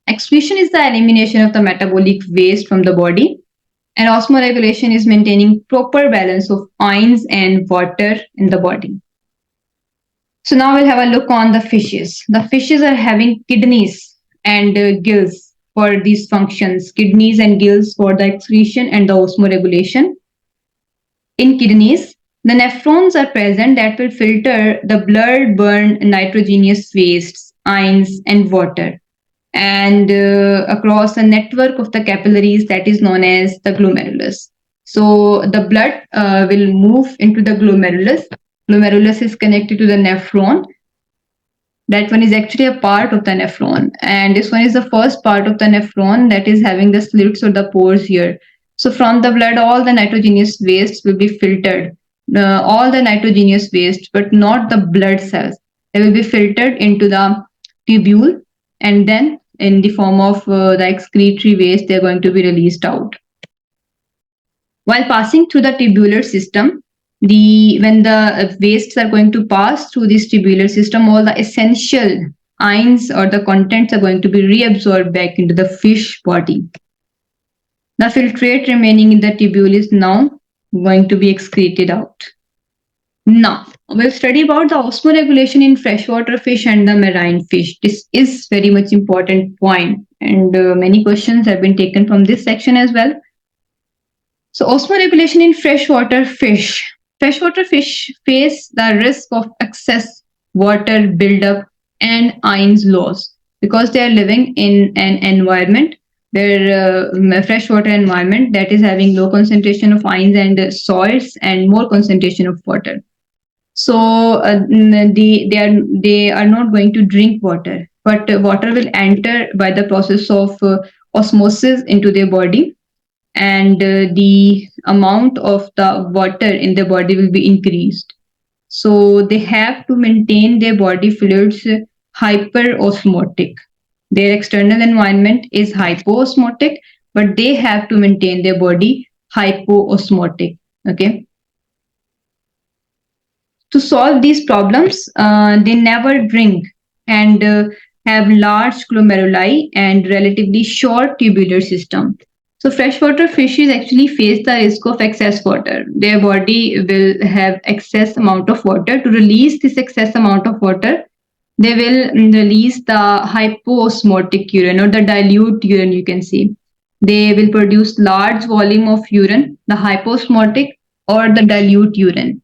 Excretion is the elimination of the metabolic waste from the body, and osmoregulation is maintaining proper balance of ions and water in the body. So now we'll have a look on the fishes. The fishes are having kidneys and gills for these functions, kidneys and gills for the excretion and the osmoregulation. In kidneys, the nephrons are present that will filter the blood-borne nitrogenous wastes, ions, and water, and across a network of the capillaries that is known as the glomerulus. So the blood will move into the glomerulus. Glomerulus is connected to the nephron. That one is actually a part of the nephron, and this one is the first part of the nephron that is having the slits or the pores here. So from the blood, all the nitrogenous waste will be filtered. All the nitrogenous waste, but not the blood cells. They will be filtered into the tubule, and then in the form of the excretory waste, they are going to be released out. While passing through the tubular system, when the wastes are going to pass through this tubular system, all the essential ions or the contents are going to be reabsorbed back into the fish body. The filtrate remaining in the tubule is now going to be excreted out. Now, we'll study about the osmoregulation in freshwater fish and the marine fish. This is very much important point, and many questions have been taken from this section as well. So, osmoregulation in freshwater fish. Freshwater fish face the risk of excess water buildup and ions loss because they are living in an environment, their freshwater environment that is having low concentration of ions and salts and more concentration of water. So they are not going to drink water, but water will enter by the process of osmosis into their body, and the amount of the water in the body will be increased. So they have to maintain their body fluids hyperosmotic. Their external environment is hypoosmotic, but they have to maintain their body hypoosmotic. Okay. To solve these problems, they never drink and have large glomeruli and relatively short tubular system. So freshwater fishes actually face the risk of excess water. Their body will have excess amount of water. To release this excess amount of water, they will release the hypoosmotic urine or the dilute urine, you can see. They will produce large volume of urine, the hypoosmotic or the dilute urine.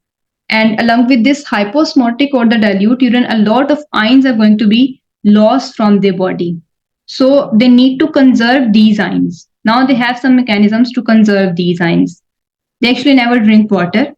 And along with this hypoosmotic or the dilute urine, a lot of ions are going to be lost from their body. So they need to conserve these ions. Now they have some mechanisms to conserve these ions. They actually never drink water.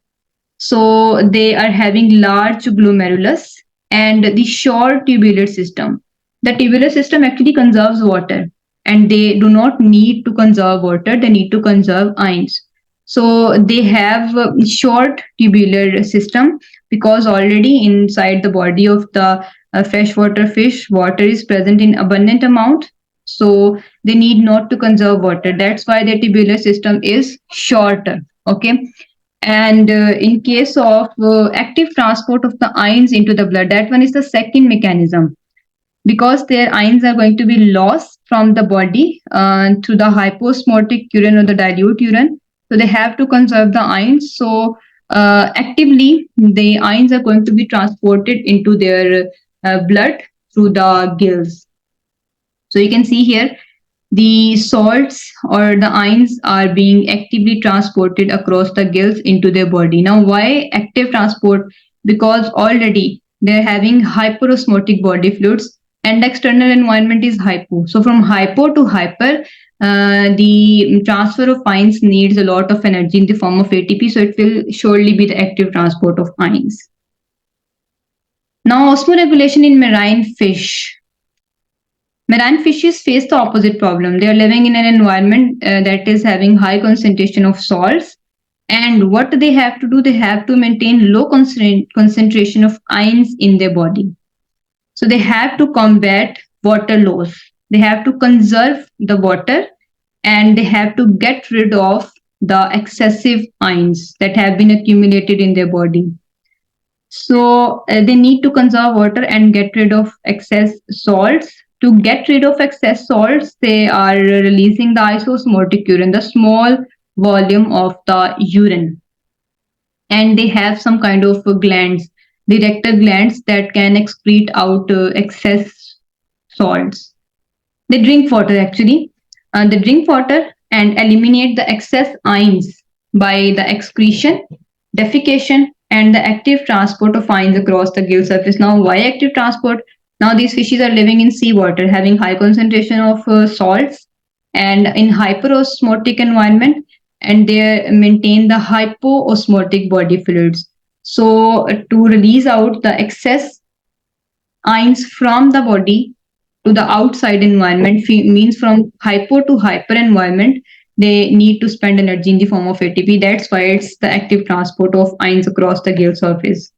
So they are having large glomerulus and the short tubular system. The tubular system actually conserves water, and they do not need to conserve water. They need to conserve ions. So they have a short tubular system because already inside the body of the freshwater fish, water is present in abundant amount. So they need not to conserve water. That's why the tubular system is shorter. Okay. And in case of active transport of the ions into the blood, that one is the second mechanism. Because their ions are going to be lost from the body through the hyposmotic urine or the dilute urine. So they have to conserve the ions. So actively, the ions are going to be transported into their blood through the gills. So you can see here, the salts or the ions are being actively transported across the gills into their body. Now, why active transport? Because already they're having hyperosmotic body fluids and the external environment is hypo. So from hypo to hyper, the transfer of ions needs a lot of energy in the form of ATP. So it will surely be the active transport of ions. Now, osmoregulation in marine fish. Marine fishes face the opposite problem. They are living in an environment that is having high concentration of salts. And what they have to do, they have to maintain low concentration of ions in their body. So they have to combat water loss. They have to conserve the water and they have to get rid of the excessive ions that have been accumulated in their body. So they need to conserve water and get rid of excess salts. To get rid of excess salts, they are releasing the isosmotic urine, the small volume of the urine. And they have some kind of glands, the rectal glands that can excrete out excess salts. They drink water actually. They drink water and eliminate the excess ions by the excretion, defecation, and the active transport of ions across the gill surface. Now, why active transport? Now, these fishes are living in seawater, having high concentration of salts and in hyperosmotic environment, and they maintain the hypoosmotic body fluids. So, to release out the excess ions from the body to the outside environment means from hypo to hyper environment, they need to spend energy in the form of ATP. That's why it's the active transport of ions across the gill surface.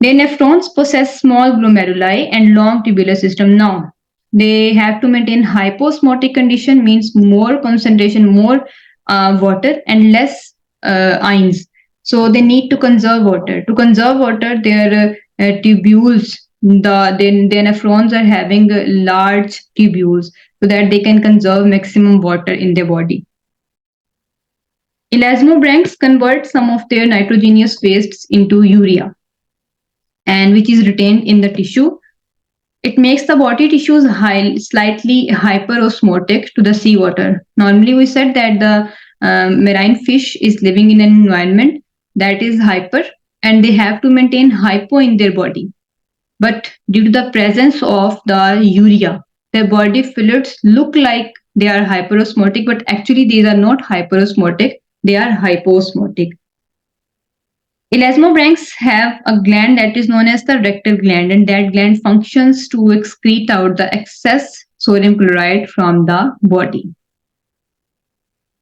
The nephrons possess small glomeruli and long tubular system. Now, they have to maintain hyposmotic condition, means more concentration, more water and less ions. So they need to conserve water. To conserve water, their tubules, the nephrons are having large tubules so that they can conserve maximum water in their body. Elasmobranchs convert some of their nitrogenous wastes into urea, and which is retained in the tissue. It makes the body tissues slightly hyperosmotic to the seawater. Normally, we said that the marine fish is living in an environment that is hyper, and they have to maintain hypo in their body. But due to the presence of the urea, their body fluids look like they are hyperosmotic, but actually these are not hyperosmotic, they are hyposmotic. Elasmobranchs have a gland that is known as the rectal gland, and that gland functions to excrete out the excess sodium chloride from the body.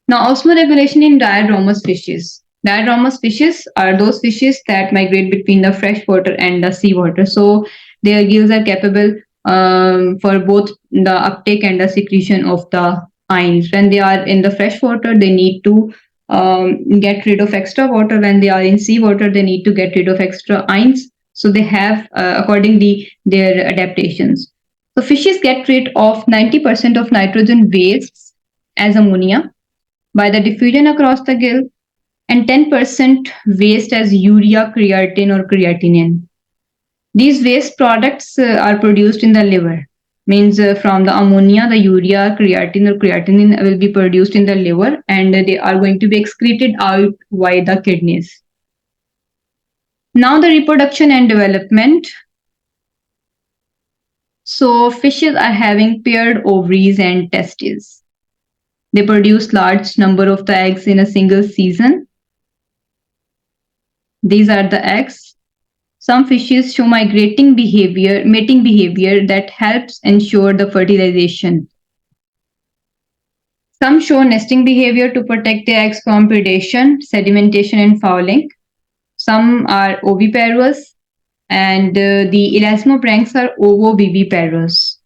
Now, osmoregulation in diadromous fishes. Diadromous fishes are those fishes that migrate between the freshwater and the seawater. So their gills are capable for both the uptake and the secretion of the ions. When they are in the freshwater, they need to get rid of extra water. When they are in seawater, they need to get rid of extra ions. So they have accordingly their adaptations. So fishes get rid of 90% of nitrogen wastes as ammonia by the diffusion across the gill, and 10% waste as urea, creatine, or creatinine. These waste products are produced in the liver. Means from the ammonia, the urea, creatine, or creatinine will be produced in the liver, and they are going to be excreted out via the kidneys. Now the reproduction and development. So fishes are having paired ovaries and testes. They produce large number of the eggs in a single season. These are the eggs. Some fishes show mating behavior that helps ensure the fertilization. Some show nesting behavior to protect their eggs from predation, sedimentation, and fouling. Some are oviparous, and the elasmobranchs are ovoviviparous.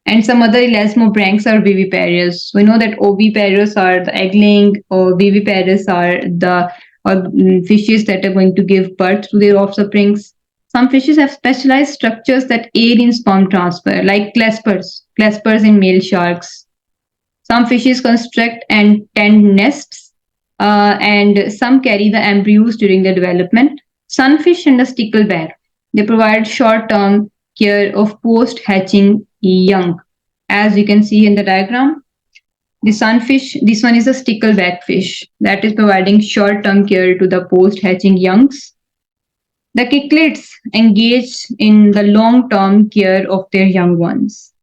And some other elasmobranchs are viviparous. We know that oviparous are the egg-laying, or viviparous are the fishes that are going to give birth to their offsprings. Some fishes have specialized structures that aid in sperm transfer, like claspers in male sharks. Some fishes construct and tend nests, and some carry the embryos during their development. Sunfish and the stickleback, they provide short-term care of post-hatching young. As you can see in the diagram, the sunfish, this one is a stickleback fish that is providing short-term care to the post-hatching youngs. The cichlids engage in the long-term care of their young ones.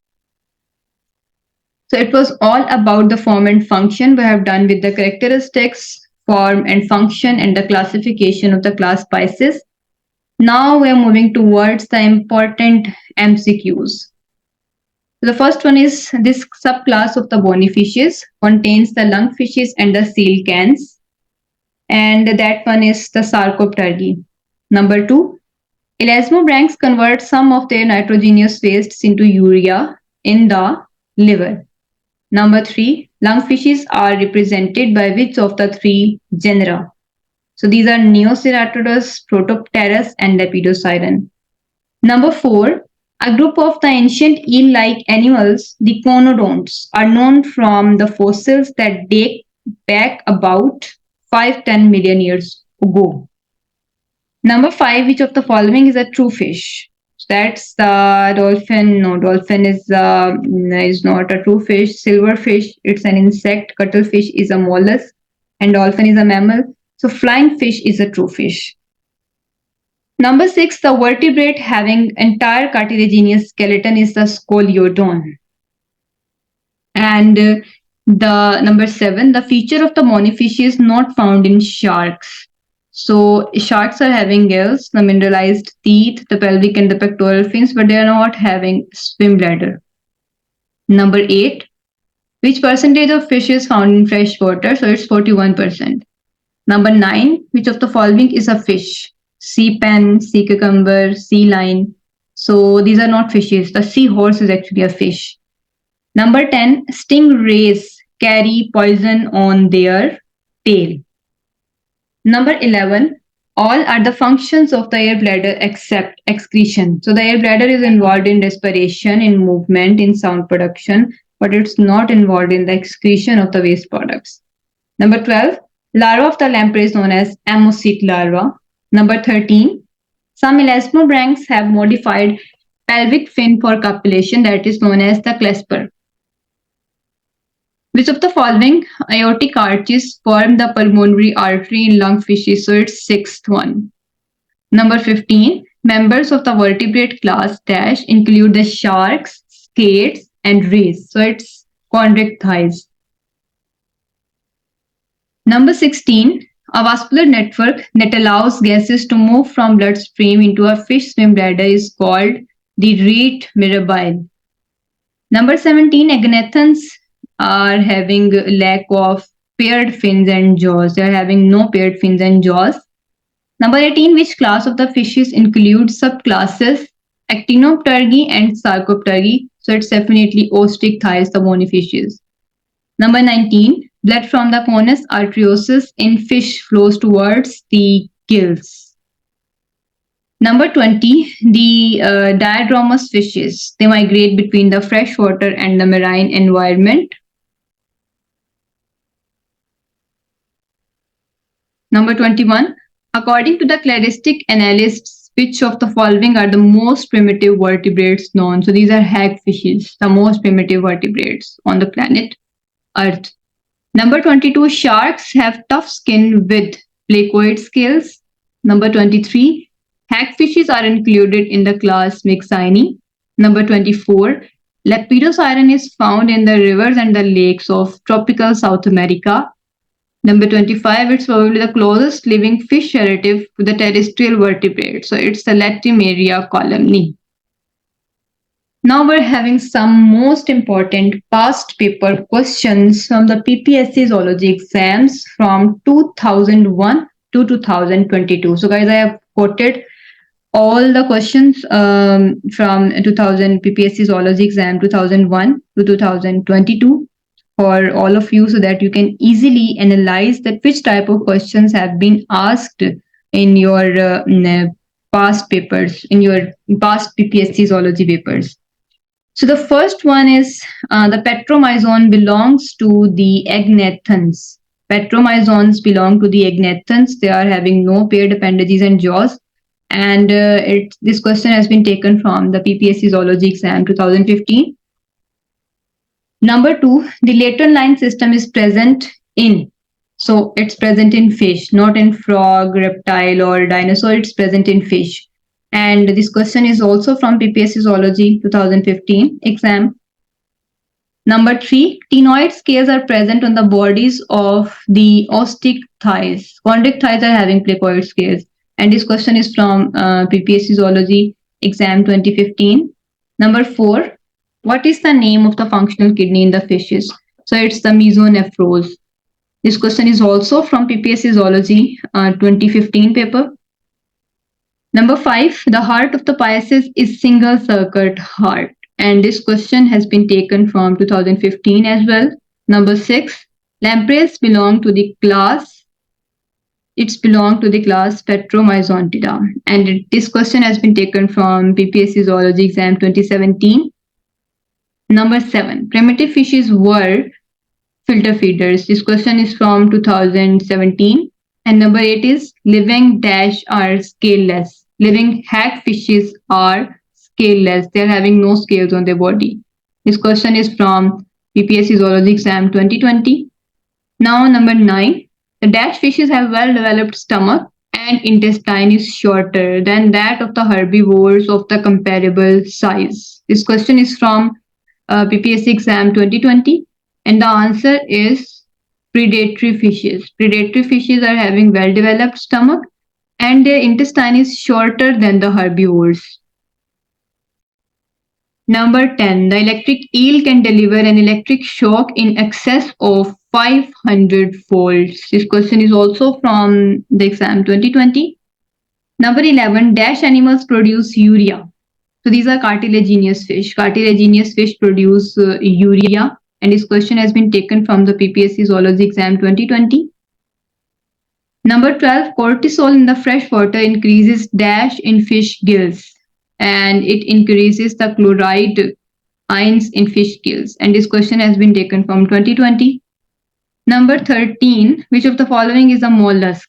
So it was all about the form and function we have done with the characteristics, form and function, and the classification of the class Pisces. Now we are moving towards the important MCQs. The first one is this subclass of the bony fishes contains the lungfishes and the coelacanths, and that one is the Sarcopterygii. Number 2, Elasmobranchs convert some of their nitrogenous wastes into urea in the liver. Number 3, lungfishes are represented by which of the three genera? So these are Neoceratodus, Protopterus, and Lepidosiren. Number 4, a group of the ancient eel-like animals, the conodonts, are known from the fossils that date back about 5-10 million years ago. Number 5, which of the following is a true fish? That's the dolphin. No, dolphin is not a true fish. Silverfish, it's an insect. Cuttlefish is a mollusk, and dolphin is a mammal. So flying fish is a true fish. Number 6, the vertebrate having entire cartilaginous skeleton is the scoliodon. And the number 7, the feature of the monofish is not found in sharks. So sharks are having gills, the mineralized teeth, the pelvic and the pectoral fins, but they are not having swim bladder. Number 8, which percentage of fish is found in fresh water? So it's 41%. Number 9, which of the following is a fish? Sea pen, sea cucumber, sea lion. So these are not fishes. The seahorse is actually a fish. Number 10, stingrays carry poison on their tail. Number 11, all are the functions of the air bladder except excretion. So the air bladder is involved in respiration, in movement, in sound production, but it's not involved in the excretion of the waste products. Number 12, larva of the lamprey is known as ammocyte larva. Number 13, some elasmobranchs have modified pelvic fin for copulation, that is known as the clasper. Which of the following aortic arches form the pulmonary artery in lungfishes? So it's sixth one. Number 15, members of the vertebrate class dash include the sharks, skates, and rays. So it's chondrichthyes. Number 16, a vascular network that allows gases to move from bloodstream into a fish swim bladder is called the rete mirabile. Number 17, agnathids are having lack of paired fins and jaws. They are having no paired fins and jaws. Number 18, which class of the fishes include subclasses Actinopterygii and Sarcopterygii? So it's definitely ostrichthyes, the bony fishes. Number 19, blood from the conus arteriosus in fish flows towards the gills. Number 20, the diadromous fishes, they migrate between the freshwater and the marine environment. Number 21, according to the claristic analysts, which of the following are the most primitive vertebrates known? So these are hagfishes, the most primitive vertebrates on the planet Earth. Number 22, sharks have tough skin with placoid scales. Number 23, hagfishes are included in the class Myxini. Number 24, Lepidosiren is found in the rivers and the lakes of tropical South America. Number 25, it's probably the closest living fish relative to the terrestrial vertebrate. So it's the Latimeria columni. Now we're having some most important past paper questions from the PPSC Zoology exams from 2001 to 2022. So guys, I have quoted all the questions from 2000 PPSC Zoology exam 2001 to 2022 for all of you, so that you can easily analyze that which type of questions have been asked in your past papers, in your past PPSC Zoology papers. So the first one is the petromyzon belongs to the agnathids. Petromyzons belong to the agnathids. They are having no paired appendages and jaws. And this question has been taken from the PPSC Zoology exam 2015. Number 2, the lateral line system is present in. So it's present in fish, not in frog, reptile, or dinosaur. It's present in fish. And this question is also from PPSC Zoology 2015 exam. Number 3, ctenoid scales are present on the bodies of the ostrichthyes. Chondrichthyes are having placoid scales. And this question is from PPSC Zoology exam 2015. Number 4, what is the name of the functional kidney in the fishes? So it's the mesonephros. This question is also from PPSC Zoology 2015 paper. Number 5, the heart of the Pisces is single circuit heart. And this question has been taken from 2015 as well. Number 6, lampreys belong to the class. It's belong to the class Petromyzontida. And this question has been taken from PPSC Zoology exam 2017. Number 7, primitive fishes were filter feeders. This question is from 2017. And number 8 is living dash are scaleless. Living hagfishes are scaleless. They are having no scales on their body. This question is from PPSC Zoology exam 2020. Now number 9, the dash fishes have well-developed stomach and intestine is shorter than that of the herbivores of the comparable size. This question is from PPSC exam 2020. And the answer is predatory fishes. Predatory fishes are having well-developed stomach and their intestine is shorter than the herbivores. Number 10. The electric eel can deliver an electric shock in excess of 500 volts. This question is also from the exam 2020. Number 11. Dash animals produce urea. So these are cartilaginous fish. Cartilaginous fish produce urea. And this question has been taken from the PPSC Zoology exam 2020. Number 12, cortisol in the fresh water increases dash in fish gills and it increases the chloride ions in fish gills. And this question has been taken from 2020. Number 13, which of the following is a mollusk?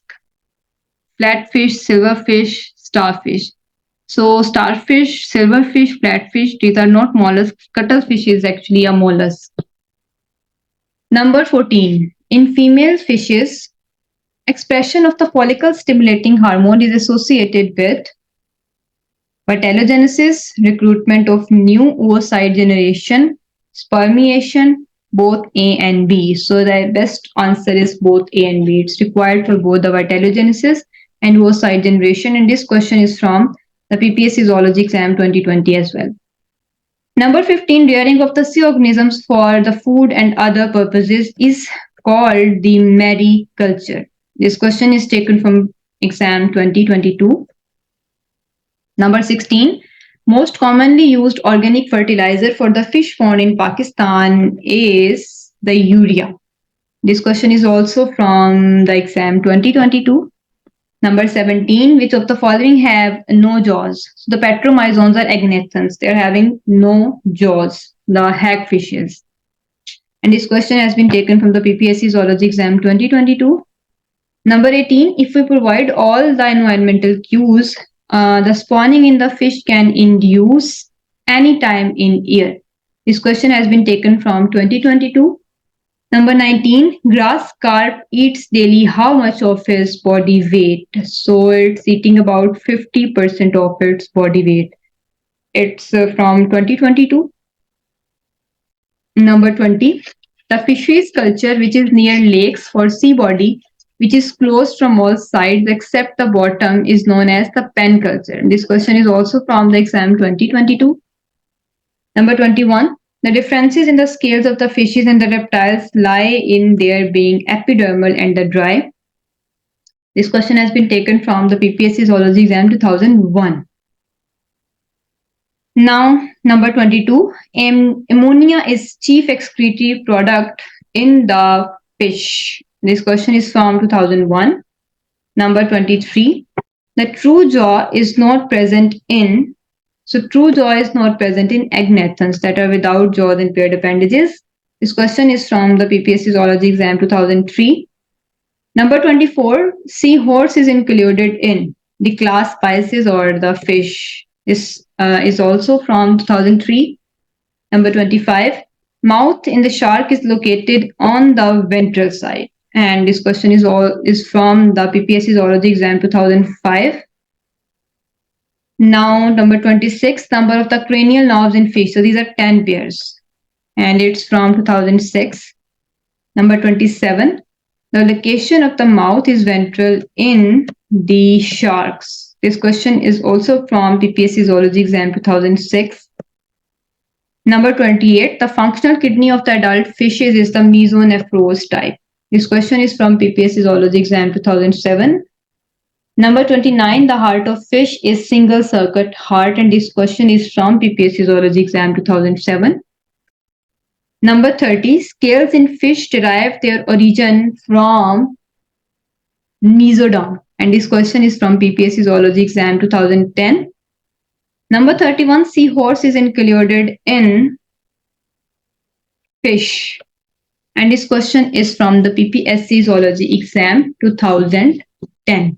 Flatfish, silverfish, starfish. So starfish, silverfish, flatfish, these are not mollusks. Cuttlefish is actually a mollusk. Number 14, in female fishes, expression of the follicle stimulating hormone is associated with vitellogenesis, recruitment of new oocyte generation, spermiation, both A and B. So the best answer is both A and B. It's required for both the vitellogenesis and oocyte generation. And this question is from the PPSC Zoology exam 2020 as well. Number 15, rearing of the sea organisms for the food and other purposes is called the mariculture. This question is taken from exam 2022. Number 16, most commonly used organic fertilizer for the fish pond in Pakistan is the urea. This question is also from the exam 2022. Number 17, which of the following have no jaws? So the petromyzons are agnatans. They are having no jaws, the hagfishes. And this question has been taken from the PPSC Zoology exam 2022. Number 18, if we provide all the environmental cues, the spawning in the fish can induce any time in year. This question has been taken from 2022. Number 19, grass carp eats daily how much of his body weight? So it's eating about 50% of its body weight. It's from 2022. Number 20, the fisheries culture which is near lakes for sea body which is closed from all sides except the bottom is known as the pen culture. This question is also from the exam 2022. Number 21, the differences in the scales of the fishes and the reptiles lie in their being epidermal and the dry. This question has been taken from the PPSC Zoology exam 2001. Now, number 22, ammonia is chief excretory product in the fish. This question is from 2001. Number 23, the true jaw is not present in true jaw is not present in agnatans that are without jaws and paired appendages. This question is from the PPSC Zoology exam 2003. Number 24, seahorse is included in the class Pisces or the fish. This is also from 2003. Number 25, mouth in the shark is located on the ventral side. And this question is from the PPSC Zoology exam 2005. Now, number 26, number of the cranial nerves in fish. So these are 10 pairs. And it's from 2006. Number 27, the location of the mouth is ventral in the sharks. This question is also from PPSC Zoology exam 2006. Number 28, the functional kidney of the adult fishes is the mesonephros type. This question is from PPSC Zoology exam 2007. Number 29, the heart of fish is single circuit heart, and this question is from PPSC Zoology exam 2007. Number 30, scales in fish derive their origin from mesoderm, and this question is from PPSC Zoology exam 2010. Number 31, seahorse is included in fish, and this question is from the PPSC Zoology exam 2010.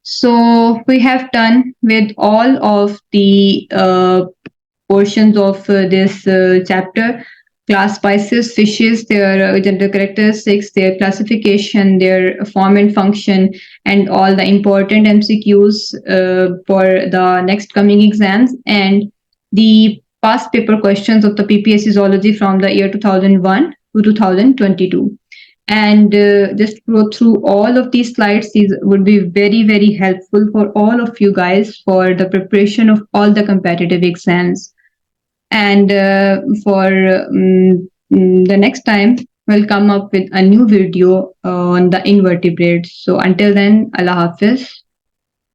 So we have done with all of the portions of this chapter: class Pisces, fishes, their gender characteristics, their classification, their form and function, and all the important MCQs for the next coming exams, and the past paper questions of the PPSC Zoology from the year 2001 to 2022. And just go through all of these slides. These would be very, very helpful for all of you guys for the preparation of all the competitive exams. And for the next time, we'll come up with a new video on the invertebrates. So until then, Allah Hafiz.